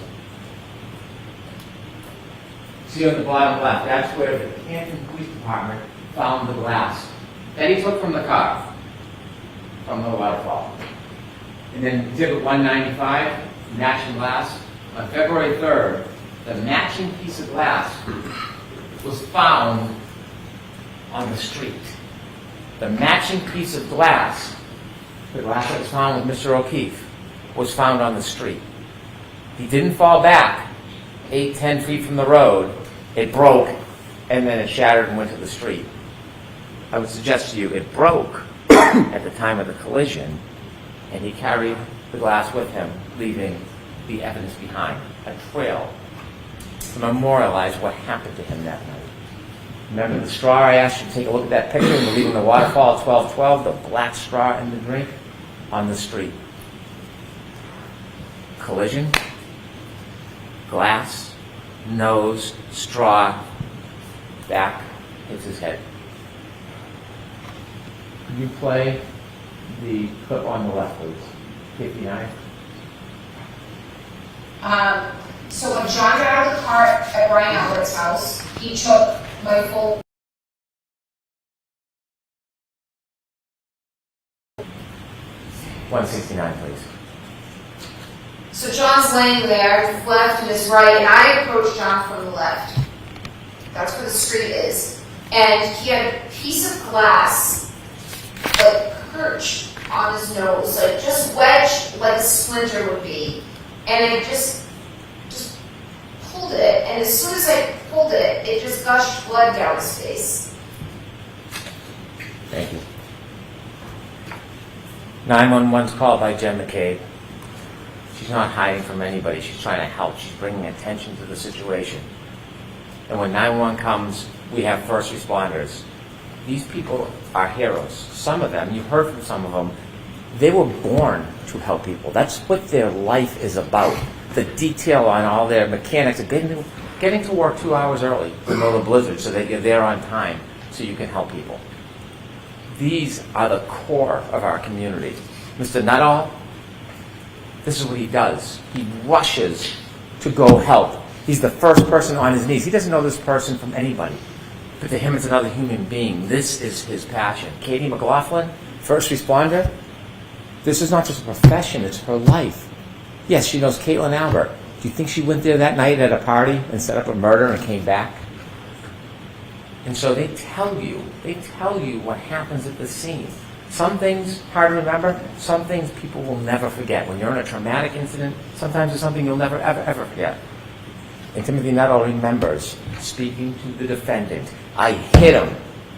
See on the bottom left, that's where the Canton Police Department found the glass that he took from the car, from the waterfall. And then Exhibit 195, matching glass. On February 3rd, the matching piece of glass was found on the street. The matching piece of glass, the glass that was found with Mr. O'Keefe, was found on the street. He didn't fall back 8-10 feet from the road. It broke, and then it shattered and went to the street. I would suggest to you it broke at the time of the collision, and he carried the glass with him, leaving the evidence behind, a trail to memorialize what happened to him that night. Remember the straw? I asked you to take a look at that picture when we're leaving the waterfall at 12:12, the black straw in the drink on the street. Collision, glass, nose, straw, back, hits his head. Could you play the clip on the left, please? 59. So when John got out of the car at Brian Albert's house, he took my full 169, please. So John's laying there, his left and his right, and I approached John from the left. That's where the street is. And he had a piece of glass, like perched on his nose, like just wedged like a splinter would be. And it just pulled it, and as soon as I pulled it, it just gushed blood down his face. Thank you. 911's called by Jen McCabe. She's not hiding from anybody. She's trying to help. She's bringing attention to the situation. And when 911 comes, we have first responders. These people are heroes. Some of them, you heard from some of them, they were born to help people. That's what their life is about. The detail on all their mechanics, getting to work 2 hours early to know the blizzard so that you're there on time so you can help people. These are the core of our community. Mr. Nuttall, this is what he does. He rushes to go help. He's the first person on his knees. He doesn't know this person from anybody. But to him, it's another human being. This is his passion. Katie McLaughlin, first responder. This is not just a profession, it's her life. Yes, she knows Caitlin Albert. Do you think she went there that night at a party and set up a murder and came back? And so they tell you what happens at the scene. Some things hard to remember, some things people will never forget. When you're in a traumatic incident, sometimes it's something you'll never, ever forget. And Timothy Nuttall remembers speaking to the defendant. I hit him.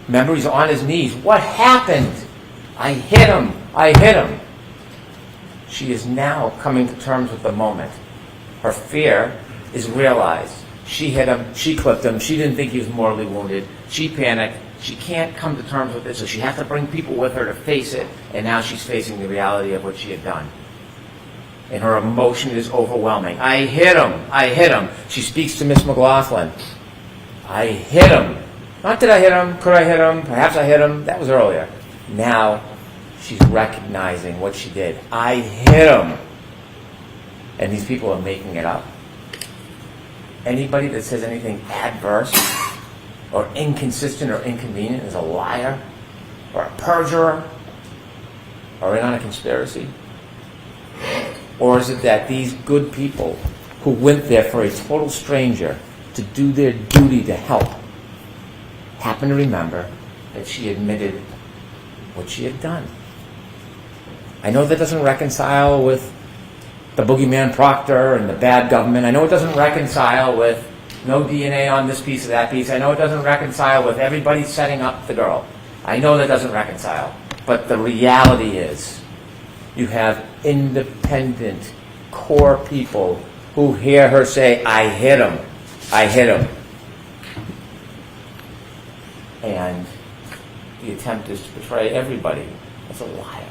Remember, he's on his knees. What happened? I hit him. I hit him. She is now coming to terms with the moment. Her fear is realized. She hit him. She clipped him. She didn't think he was mortally wounded. She panicked. She can't come to terms with it, so she has to bring people with her to face it. And now she's facing the reality of what she had done. And her emotion is overwhelming. I hit him. I hit him. She speaks to Miss McLaughlin. I hit him. Not did I hit him, could I hit him, perhaps I hit him. That was earlier. Now she's recognizing what she did. I hit him. And these people are making it up. Anybody that says anything adverse or inconsistent or inconvenient is a liar or a perjurer or in on a conspiracy. Or is it that these good people who went there for a total stranger to do their duty to help happen to remember that she admitted what she had done? I know that doesn't reconcile with the boogeyman Proctor and the bad government. I know it doesn't reconcile with no DNA on this piece or that piece. I know it doesn't reconcile with everybody setting up the girl. I know that doesn't reconcile. But the reality is, you have independent, core people who hear her say, I hit him. I hit him. And the attempt is to portray everybody as a liar.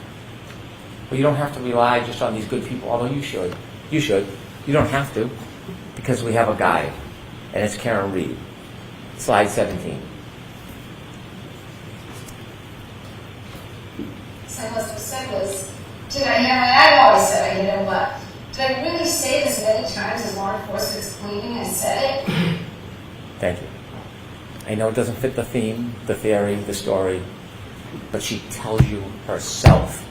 But you don't have to rely just on these good people, although you should. You should. You don't have to, because we have a guide, and it's Karen Reed. Slide 17. So what was said was, did I hit him? I've always said I hit him, but did I really say this many times as law enforcement is claiming I said it? Thank you. I know it doesn't fit the theme, the theory, the story, but she tells you herself.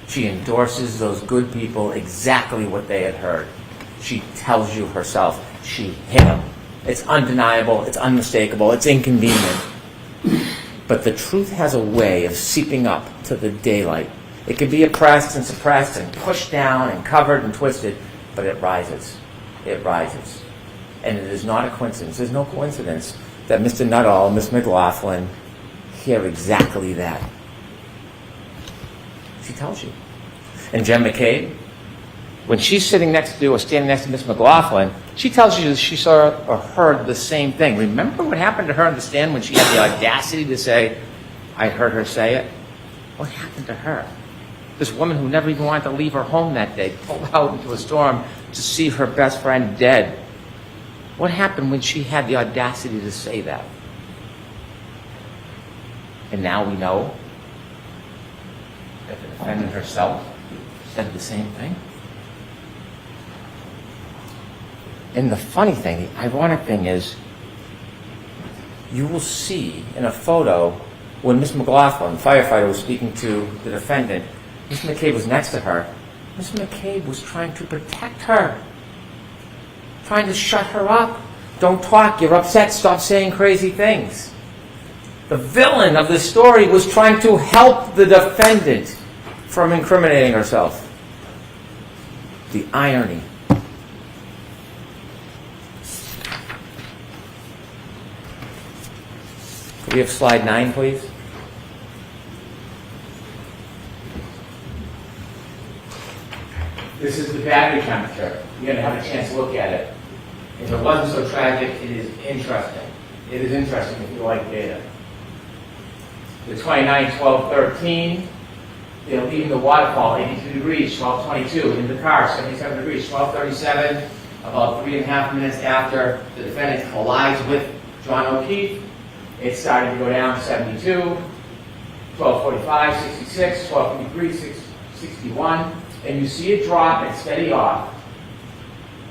She endorses those good people exactly what they had heard. She tells you herself. She hit him. It's undeniable, it's unmistakable, it's inconvenient. But the truth has a way of seeping up to the daylight. It can be oppressed and suppressed and pushed down and covered and twisted, but it rises. It rises. And it is not a coincidence. There's no coincidence that Mr. Nuttall and Miss McLaughlin hear exactly that. She tells you. And Jen McCabe, when she's sitting next to or standing next to Miss McLaughlin, she tells you she saw or heard the same thing. Remember what happened to her on the stand when she had the audacity to say, I heard her say it? What happened to her? This woman who never even wanted to leave her home that day, pulled out into a storm to see her best friend dead. What happened when she had the audacity to say that? And now we know that the defendant herself said the same thing. And the funny thing, the ironic thing is, you will see in a photo when Miss McLaughlin, firefighter, was speaking to the defendant, Miss McCabe was next to her. Miss McCabe was trying to protect her, trying to shut her up. Don't talk, you're upset, stop saying crazy things. The villain of this story was trying to help the defendant from incriminating herself. The irony. Could we have slide 9, please? This is the battery temperature. You're going to have a chance to look at it. If it wasn't so tragic, it is interesting. It is interesting if you like data. The 29, 12, 13, they're leaving the waterfall 82 degrees, 12:22. In the car, 77 degrees, 12:37. About 3.5 minutes after the defendant collides with John O'Keefe, it started to go down to 72, 12:45, 66, 12:53, 61. And you see it drop and steady off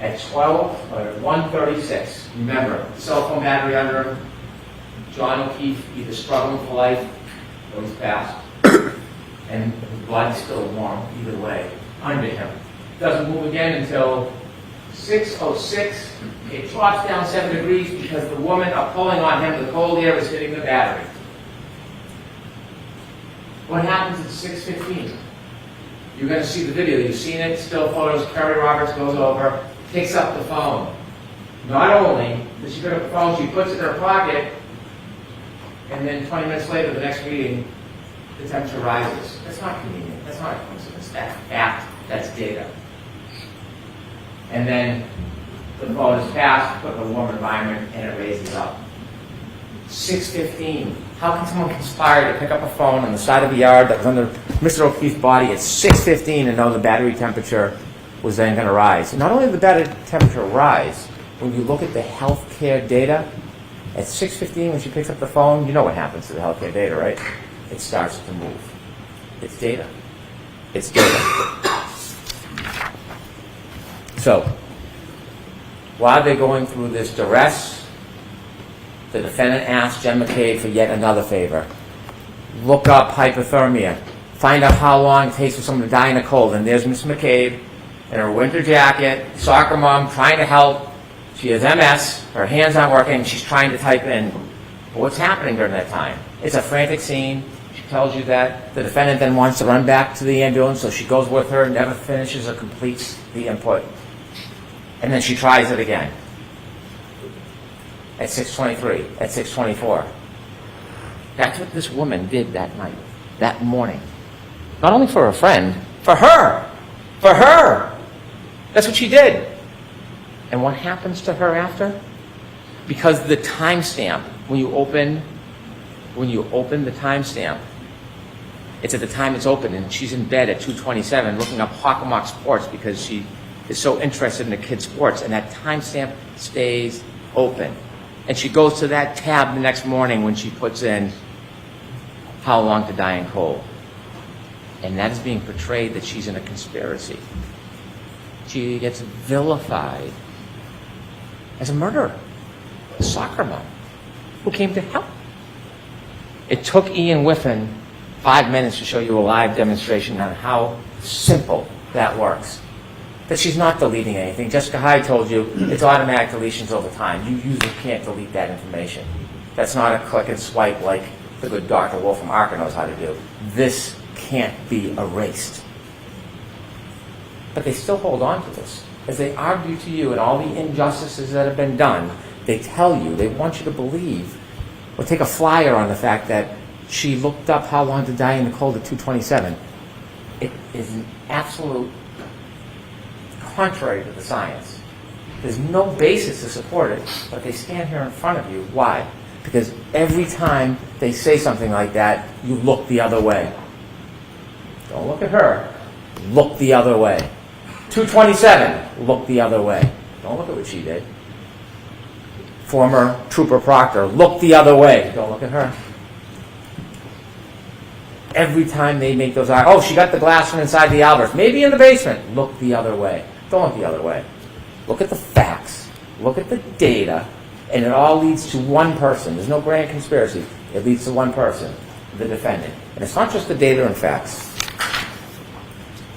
at 1:36. Remember, cell phone battery under him. John O'Keefe either struggling for life or he's passed. and the blood's still warm either way under him. Doesn't move again until 6:06. It drops down 7 degrees because the women are pulling on him. The cold air is hitting the battery. What happens at 6:15? You're going to see the video. You've seen it. Still photos. Kerry Roberts goes over, picks up the phone. Not only does she pick up the phone, she puts it in her pocket, and then 20 minutes later, the next meeting, the temperature rises. That's not convenient. That's not a coincidence. That's fact. That's data. And then the phone is passed, put in a warm environment, and it raises up. 6:15. How can someone conspire to pick up a phone on the side of the yard that was under Mr. O'Keefe's body at 6:15 and know the battery temperature was then going to rise? And not only did the battery temperature rise, when you look at the healthcare data, at 6:15 when she picks up the phone, you know what happens to the healthcare data, right? It starts to move. It's data. It's data. So, while they're going through this duress, the defendant asked Jen McCabe for yet another favor. Look up hypothermia. Find out how long it takes for someone to die in a cold. And there's Miss McCabe in her winter jacket, soccer mom, trying to help. She has MS. Her hands aren't working. She's trying to type in. But what's happening during that time? It's a frantic scene. She tells you that. The defendant then wants to run back to the ambulance, so she goes with her, never finishes or completes the input. And then she tries it again. At 6:23, at 6:24. That's what this woman did that night, that morning. Not only for her friend, for her! For her! That's what she did. And what happens to her after? Because the timestamp, when you open the timestamp, it's at the time it's open, and she's in bed at 2:27 looking up Hockomock Sports because she is so interested in the kids' sports, and that timestamp stays open. And she goes to that tab the next morning when she puts in how long to die in cold. And that is being portrayed that she's in a conspiracy. She gets vilified as a murderer, a soccer mom who came to help. It took Ian Whiffen 5 minutes to show you a live demonstration on how simple that works. That she's not deleting anything. Jessica Hyde told you it's automatic deletions over time. You usually can't delete that information. That's not a click and swipe like the good Dr. Wolf from Arca knows how to do. This can't be erased. But they still hold on to this. As they argue to you and all the injustices that have been done, they tell you, they want you to believe, or take a flyer on the fact that she looked up how long to die in the cold at 2:27. It is an absolute contrary to the science. There's no basis to support it, but they stand here in front of you. Why? Because every time they say something like that, you look the other way. Don't look at her. Look the other way. 2:27, look the other way. Don't look at what she did. Former Trooper Proctor, look the other way. Don't look at her. Every time they make those arguments, oh, she got the glass from inside the Albert, maybe in the basement. Look the other way. Don't look the other way. Look at the facts. Look at the data. And it all leads to one person. There's no grand conspiracy. It leads to one person, the defendant. And it's not just the data and facts.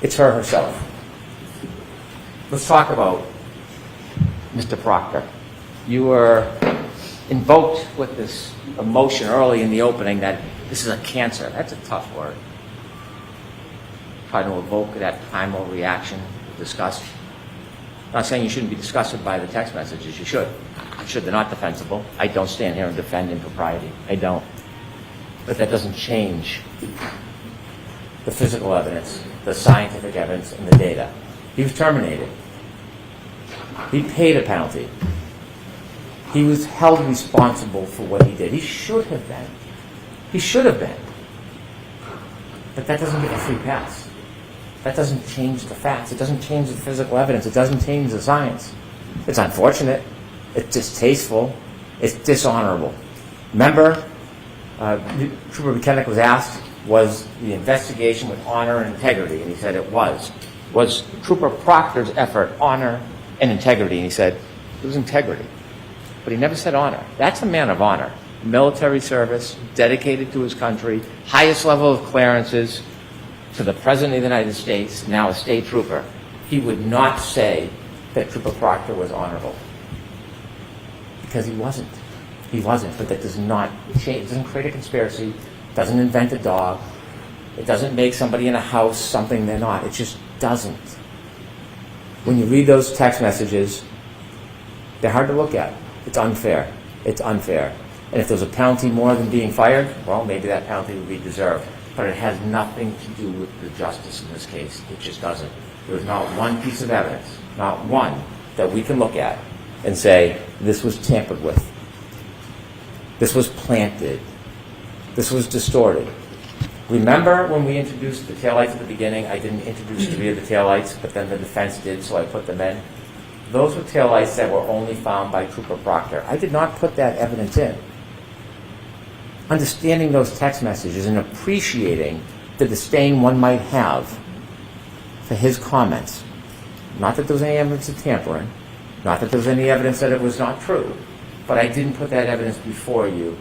It's her herself. Let's talk about Mr. Proctor. You were invoked with this emotion early in the opening that this is a cancer. That's a tough word. Trying to evoke that primal reaction, disgust. I'm not saying you shouldn't be disgusted by the text messages. You should. You should. They're not defensible. I don't stand here and defend impropriety. I don't. But that doesn't change the physical evidence, the scientific evidence, and the data. He was terminated. He paid a penalty. He was held responsible for what he did. He should have been. He should have been. But that doesn't give a free pass. That doesn't change the facts. It doesn't change the physical evidence. It doesn't change the science. It's unfortunate. It's distasteful. It's dishonorable. Remember, Trooper McKennick was asked, was the investigation with honor and integrity? And he said it was. Was Trooper Proctor's effort honor and integrity? And he said it was integrity. But he never said honor. That's a man of honor. Military service, dedicated to his country, highest level of clearances, to the President of the United States, now a state trooper, he would not say that Trooper Proctor was honorable. Because he wasn't. He wasn't, but that does not change. It doesn't create a conspiracy. It doesn't invent a dog. It doesn't make somebody in a house something they're not. It just doesn't. When you read those text messages, they're hard to look at. It's unfair. It's unfair. And if there's a penalty more than being fired, well, maybe that penalty would be deserved. But it has nothing to do with the justice in this case. It just doesn't. There's not one piece of evidence, not one, that we can look at and say, this was tampered with. This was planted. This was distorted. Remember when we introduced the taillights at the beginning? I didn't introduce 3 of the taillights, but then the defense did, so I put them in. Those were taillights that were only found by Trooper Proctor. I did not put that evidence in. Understanding those text messages and appreciating the disdain one might have for his comments. Not that there was any evidence of tampering, not that there was any evidence that it was not true, but I didn't put that evidence before you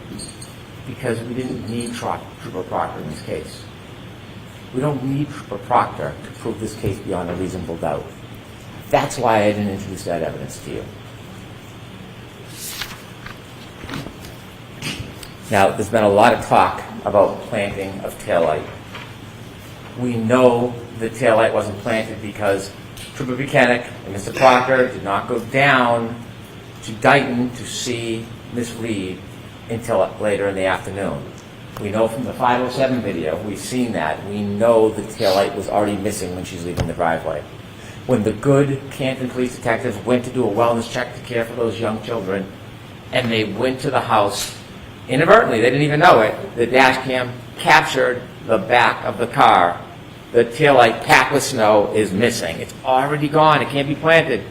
because we didn't need Trooper Proctor in this case. We don't need Trooper Proctor to prove this case beyond a reasonable doubt. That's why I didn't introduce that evidence to you. Now, there's been a lot of talk about planting of taillight. We know the taillight wasn't planted because Trooper Buchanan and Mr. Proctor did not go down to Dighton to see Miss Reed until later in the afternoon. We know from the 507 video, we've seen that. We know the taillight was already missing when she's leaving the driveway. When the good Canton police detectives went to do a wellness check to care for those young children, and they went to the house, inadvertently, they didn't even know it, the dash cam captured the back of the car. The taillight packed with snow is missing. It's already gone. It can't be planted.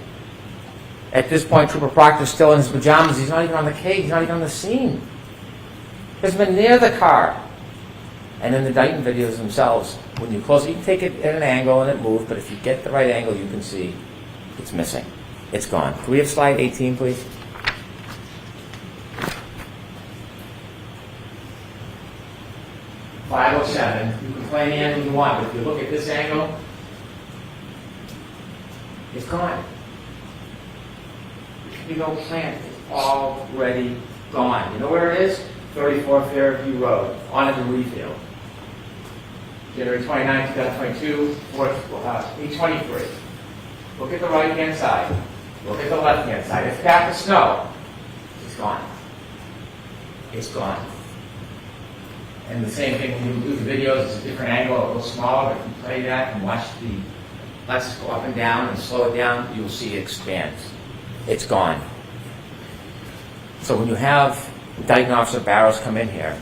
At this point, Trooper Proctor's still in his pajamas. He's not even on the case. He's not even on the scene. He hasn't been near the car. And then the Dighton videos themselves, when you close it, you can take it at an angle and it moves, but if you get the right angle, you can see it's missing. It's gone. Can we have slide 18, please? .507. You can play any angle you want, but if you look at this angle, it's gone. You don't plant. It's already gone. You know where it is? 34 Fairview Road, on at the Refield. January 29, 2022, 823. Look at the right-hand side. Look at the left-hand side. It's packed with snow. It's gone. It's gone. And the same thing when you do the videos, it's a different angle, a little smaller, but if you play that and watch the lights go up and down and slow it down, you'll see it expands. It's gone. So when you have Dighton Officer Barrows come in here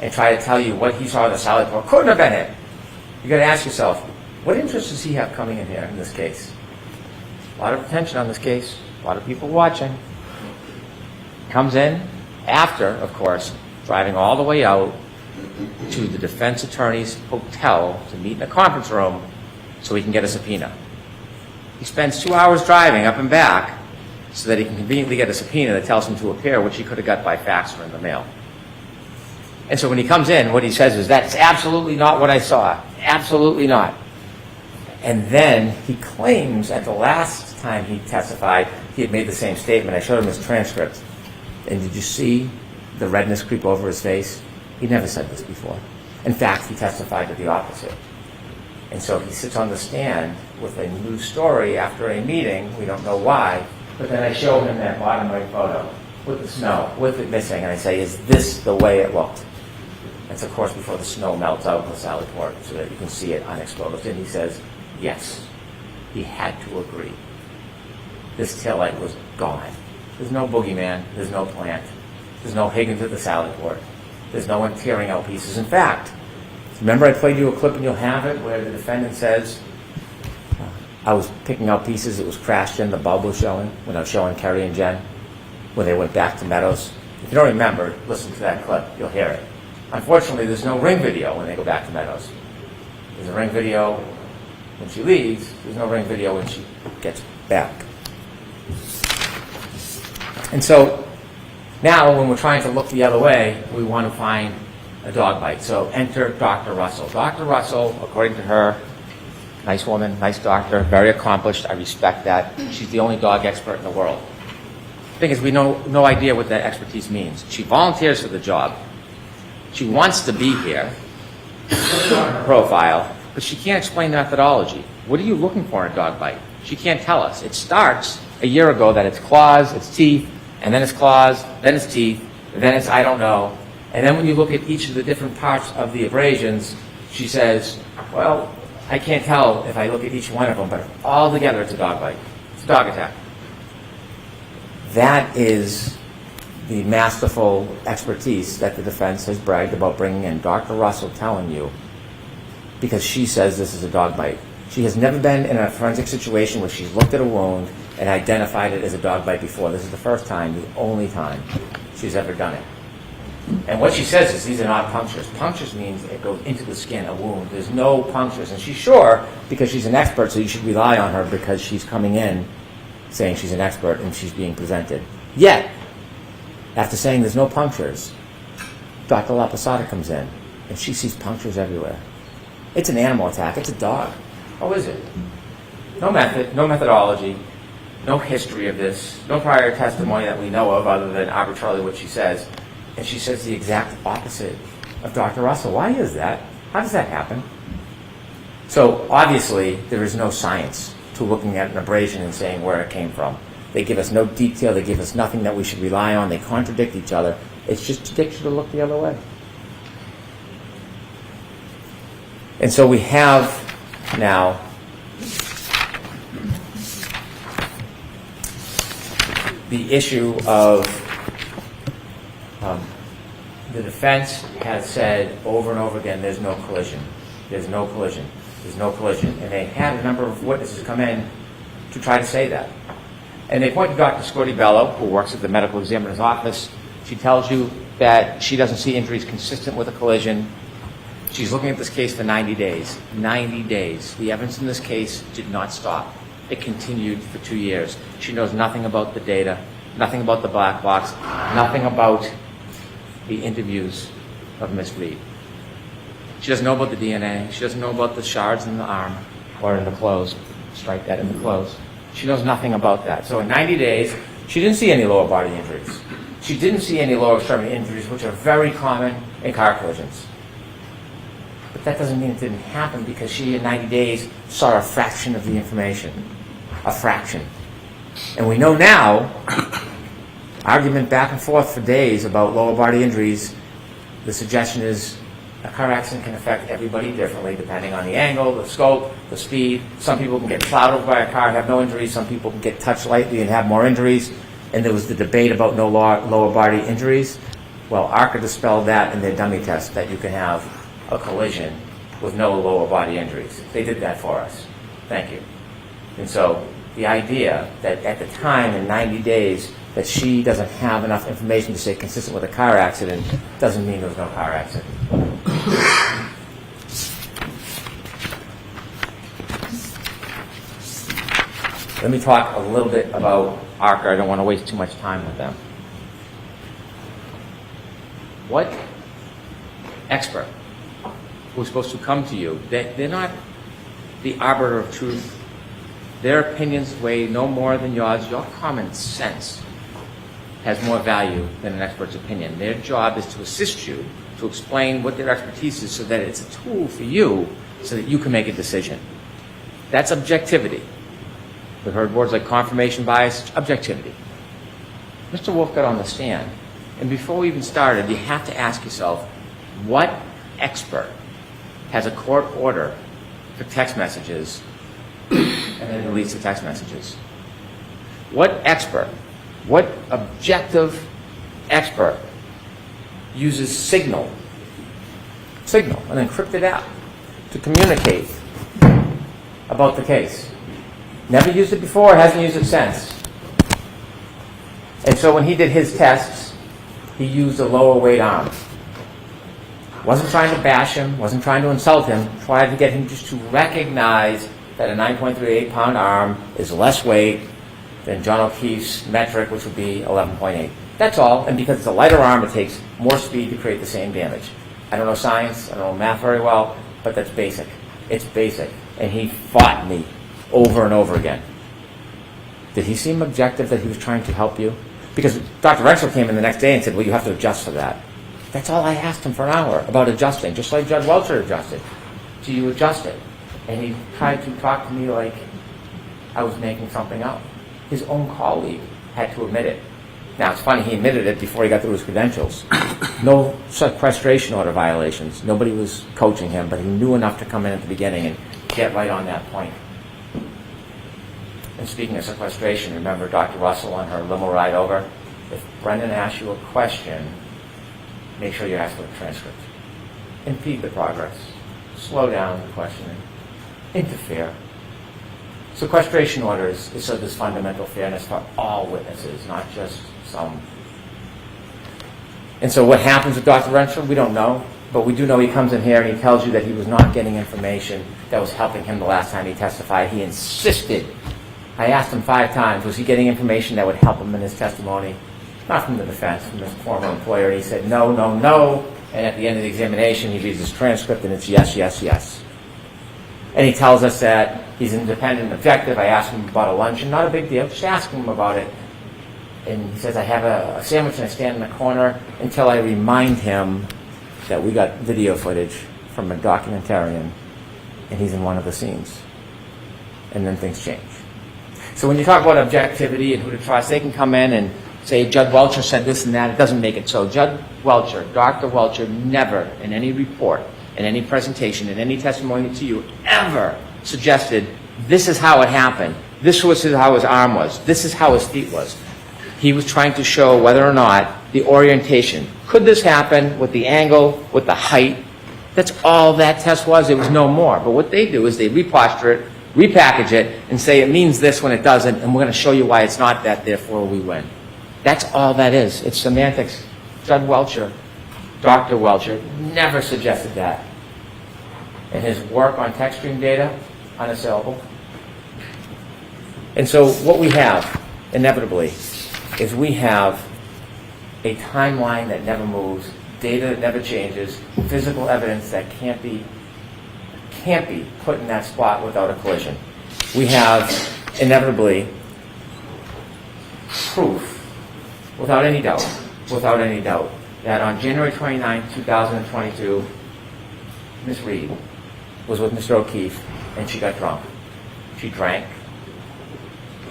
and try to tell you what he saw in the salad bar, couldn't have been it. You got to ask yourself, what interest does he have coming in here in this case? A lot of attention on this case, a lot of people watching. Comes in after, of course, driving all the way out to the defense attorney's hotel to meet in a conference room so he can get a subpoena. He spends 2 hours driving up and back so that he can conveniently get a subpoena that tells him to appear, which he could have got by fax or in the mail. And so when he comes in, what he says is, that's absolutely not what I saw. Absolutely not. And then he claims at the last time he testified, he had made the same statement. I showed him his transcript. And did you see the redness creep over his face? He never said this before. In fact, he testified to the opposite. And so he sits on the stand with a new story after a meeting. We don't know why. But then I show him that bottom right photo with the snow, with it missing, and I say, is this the way it looked? It's, of course, before the snow melts out in the salad port so that you can see it unexposed. And he says, yes, he had to agree. This taillight was gone. There's no boogeyman. There's no plant. There's no Higgins at the salad port. There's no one tearing out pieces. In fact, remember I played you a clip and you'll have it where the defendant says, I was picking out pieces, it was crashed in, the bulb was showing, when I was showing Kerry and Jen, when they went back to Meadows. If you don't remember, listen to that clip, you'll hear it. Unfortunately, there's no ring video when they go back to Meadows. There's a ring video when she leaves, there's no ring video when she gets back. And so, now when we're trying to look the other way, we want to find a dog bite. So enter Dr. Russell. Dr. Russell, according to her, nice woman, nice doctor, very accomplished. I respect that. She's the only dog expert in the world. The thing is, we know no idea what that expertise means. She volunteers for the job. She wants to be here, profile, but she can't explain the methodology. What are you looking for in a dog bite? She can't tell us. It starts a year ago that it's claws, it's teeth, and then it's claws, then it's teeth, and then it's I don't know. And then when you look at each of the different parts of the abrasions, she says, well, I can't tell if I look at each one of them, but all together it's a dog bite. It's a dog attack. That is the masterful expertise that the defense has bragged about bringing in. Dr. Russell telling you, because she says this is a dog bite. She has never been in a forensic situation where she's looked at a wound and identified it as a dog bite before. This is the first time, the only time she's ever done it. And what she says is these are not punctures. Punctures means it goes into the skin, a wound. There's no punctures. And she's sure because she's an expert, so you should rely on her because she's coming in saying she's an expert and she's being presented. Yet, after saying there's no punctures, Dr. LaPosada comes in and she sees punctures everywhere. It's an animal attack. It's a dog. How is it? No method, no methodology, no history of this, no prior testimony that we know of other than arbitrarily what she says. And she says the exact opposite of Dr. Russell. Why is that? How does that happen? So obviously there is no science to looking at an abrasion and saying where it came from. They give us no detail. They give us nothing that we should rely on. They contradict each other. It's just to get you to look the other way. And so we have now the issue of the defense has said over and over again, there's no collision. There's no collision. There's no collision. And they had a number of witnesses come in to try to say that. And they point to Dr. Scorti-Bello, who works at the medical examiner's office. She tells you that she doesn't see injuries consistent with a collision. She's looking at this case for 90 days. 90 days. The evidence in this case did not stop. It continued for 2 years. She knows nothing about the data, nothing about the black box, nothing about the interviews of Ms. Reed. She doesn't know about the DNA. She doesn't know about the shards in the arm or in the clothes. Strike that in the clothes. She knows nothing about that. So in 90 days, she didn't see any lower body injuries. She didn't see any lower extremity injuries, which are very common in car collisions. But that doesn't mean it didn't happen because she, in 90 days, saw a fraction of the information. A fraction. And we know now, argument back and forth for days about lower body injuries, the suggestion is a car accident can affect everybody differently depending on the angle, the scope, the speed. Some people can get plowed over by a car and have no injuries. Some people can get touched lightly and have more injuries. And there was the debate about no lower body injuries. Well, ARCA dispelled that in their dummy test that you can have a collision with no lower body injuries. They did that for us. Thank you. And so the idea that at the time in 90 days that she doesn't have enough information to say consistent with a car accident doesn't mean there was no car accident. Let me talk a little bit about ARCA. I don't want to waste too much time with them. What expert who's supposed to come to you, they're not the arbiter of truth. Their opinions weigh no more than yours. Your common sense has more value than an expert's opinion. Their job is to assist you, to explain what their expertise is so that it's a tool for you so that you can make a decision. That's objectivity. We've heard words like confirmation bias, objectivity. Mr. Wolf got on the stand, and before we even started, you have to ask yourself, what expert has a court order for text messages and then deletes the text messages? What expert, what objective expert uses Signal, an encrypted app, to communicate about the case? Never used it before, hasn't used it since. And so when he did his tests, he used a lower weight arm. Wasn't trying to bash him, wasn't trying to insult him, tried to get him just to recognize that a 9.38 pound arm is less weight than John O'Keefe's metric, which would be 11.8. That's all, and because it's a lighter arm, it takes more speed to create the same damage. I don't know science, I don't know math very well, but that's basic. It's basic. And he fought me over and over again. Did he seem objective that he was trying to help you? Because Dr. Rexel came in the next day and said, well, you have to adjust for that. That's all I asked him for an hour about adjusting, just like Judge Welcher adjusted. Do you adjust it? And he tried to talk to me like I was making something up. His own colleague had to admit it. Now, it's funny, he admitted it before he got through his credentials. No sequestration order violations. Nobody was coaching him, but he knew enough to come in at the beginning and get right on that point. And speaking of sequestration, remember Dr. Russell on her limo ride over? If Brendan asks you a question, make sure you ask for a transcript. Impede the progress. Slow down the questioning. Interfere. Sequestration orders is so there's fundamental fairness for all witnesses, not just some. And so what happens with Dr. Renshaw, we don't know, but we do know he comes in here and he tells you that he was not getting information that was helping him the last time he testified. He insisted. I asked him 5 times, was he getting information that would help him in his testimony? Not from the defense, from his former employer. And he said, no, no, no. And at the end of the examination, he reads his transcript and it's yes, yes, yes. And he tells us that he's independent and objective. I asked him about a luncheon, not a big deal, just asking him about it. And he says, I have a sandwich and I stand in the corner until I remind him that we got video footage from a documentarian and he's in one of the scenes. And then things change. So when you talk about objectivity and who to trust, they can come in and say, Judge Welcher said this and that. It doesn't make it so. Judge Welcher, Dr. Welcher, never in any report, in any presentation, in any testimony to you, ever suggested this is how it happened. This was how his arm was. This is how his feet was. He was trying to show whether or not the orientation. Could this happen with the angle, with the height? That's all that test was. It was no more. But what they do is they reposture it, repackage it, and say it means this when it doesn't, and we're going to show you why it's not that, therefore we win. That's all that is. It's semantics. Judge Welcher, Dr. Welcher, never suggested that. And his work on text stream data, unassailable. And so what we have, inevitably, is we have a timeline that never moves, data that never changes, physical evidence that can't be put in that spot without a collision. We have, inevitably, proof, without any doubt, that on January 29, 2022, Ms. Reed was with Mr. O'Keefe, and she got drunk. She drank.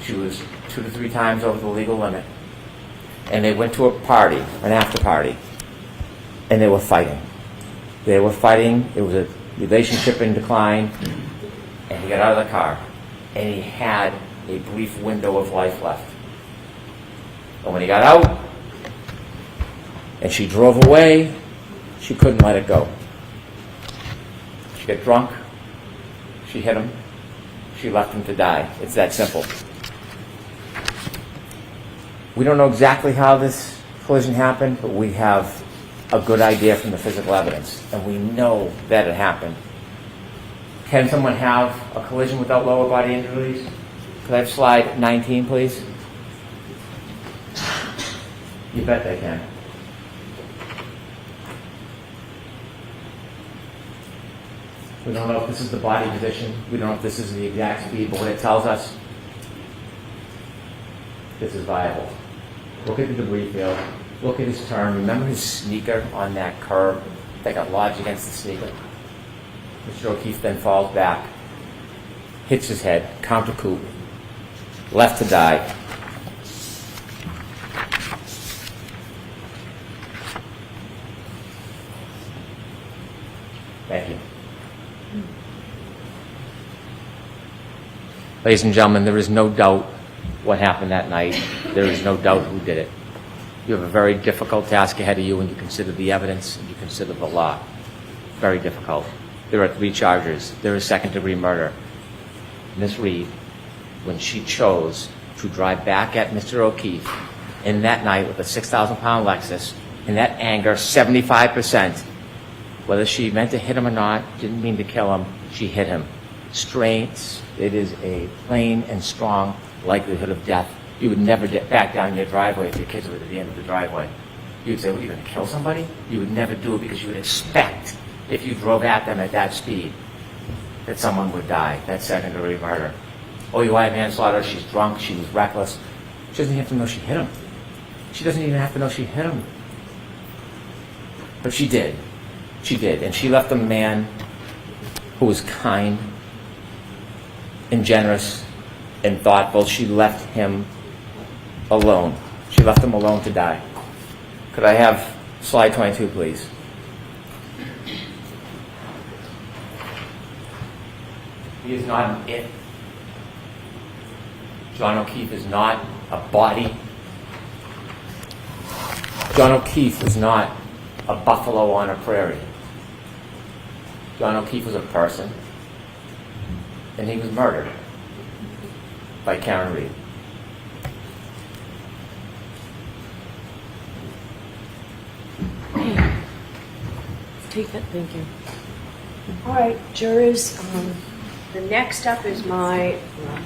She was 2 to 3 times over the legal limit. And they went to a party, an after party, and they were fighting. They were fighting. It was a relationship in decline, and he got out of the car, and he had a brief window of life left. And when he got out, and she drove away, she couldn't let it go. She got drunk, she hit him, she left him to die. It's that simple. We don't know exactly how this collision happened, but we have a good idea from the physical evidence, and we know that it happened. Can someone have a collision without lower body injuries? Could I have slide 19, please? You bet they can. We don't know if this is the body position. We don't know if this is the exact speed, but what it tells us, this is viable. Look at the debris field. Look at his turn. Remember his sneaker on that curb that got lodged against the sneaker? Mr. O'Keefe then falls back, hits his head, counter coup, left to die. Thank you. Ladies and gentlemen, there is no doubt what happened that night. There is no doubt who did it. You have a very difficult task ahead of you when you consider the evidence and you consider the law. Very difficult. There are 3 charges. There is second-degree murder. Ms. Reed, when she chose to drive back at Mr. O'Keefe in that night with a 6,000-pound Lexus, in that anger, 75%, whether she meant to hit him or not, didn't mean to kill him, she hit him. Strains, it is a plain and strong likelihood of death. You would never get back down your driveway if your kids were at the end of the driveway. You'd say, what, are you going to kill somebody? You would never do it because you would expect, if you drove at them at that speed, that someone would die. That's second-degree murder. OUI manslaughter, she's drunk, she was reckless. She doesn't even have to know she hit him. She doesn't even have to know she hit him. But she did. She did. And she left a man who was kind and generous and thoughtful. She left him alone. She left him alone to die. Could I have slide 22, please? He is not an it. John O'Keefe is not a body. John O'Keefe was not a buffalo on a prairie. John O'Keefe was a person, and he was murdered by Karen Reed. Take that, thank you. All right, jurors, the next up is my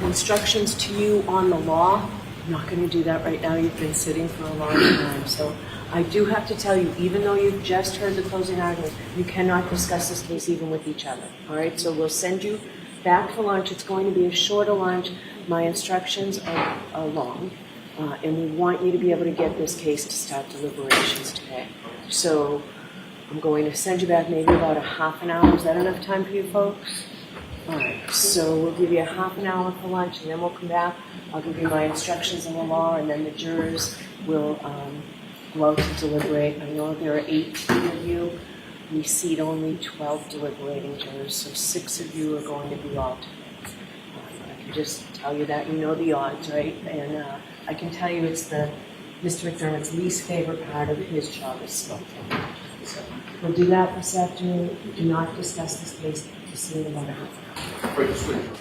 instructions to you on the law. I'm not going to do that right now. You've been sitting for a long time, so I do have to tell you, even though you've just heard the closing argument, you cannot discuss this case even with each other. All right, so we'll send you back for lunch. It's going to be a shorter lunch. My instructions are long, and we want you to be able to get this case to start deliberations today. So I'm going to send you back maybe about a half an hour. Is that enough time for you folks? All right, so we'll give you a half an hour for lunch, and then we'll come back. I'll give you my instructions on the law, and then the jurors will go out to deliberate. I know there are 18 of you. We seat only 12 deliberating jurors, so 6 of you are going to be alternates. I can just tell you that. You know the odds, right? And I can tell you it's Mr. McDermott's least favorite part of his job is smoking. So we'll do that this afternoon. Do not discuss this case. See you in about a half an hour.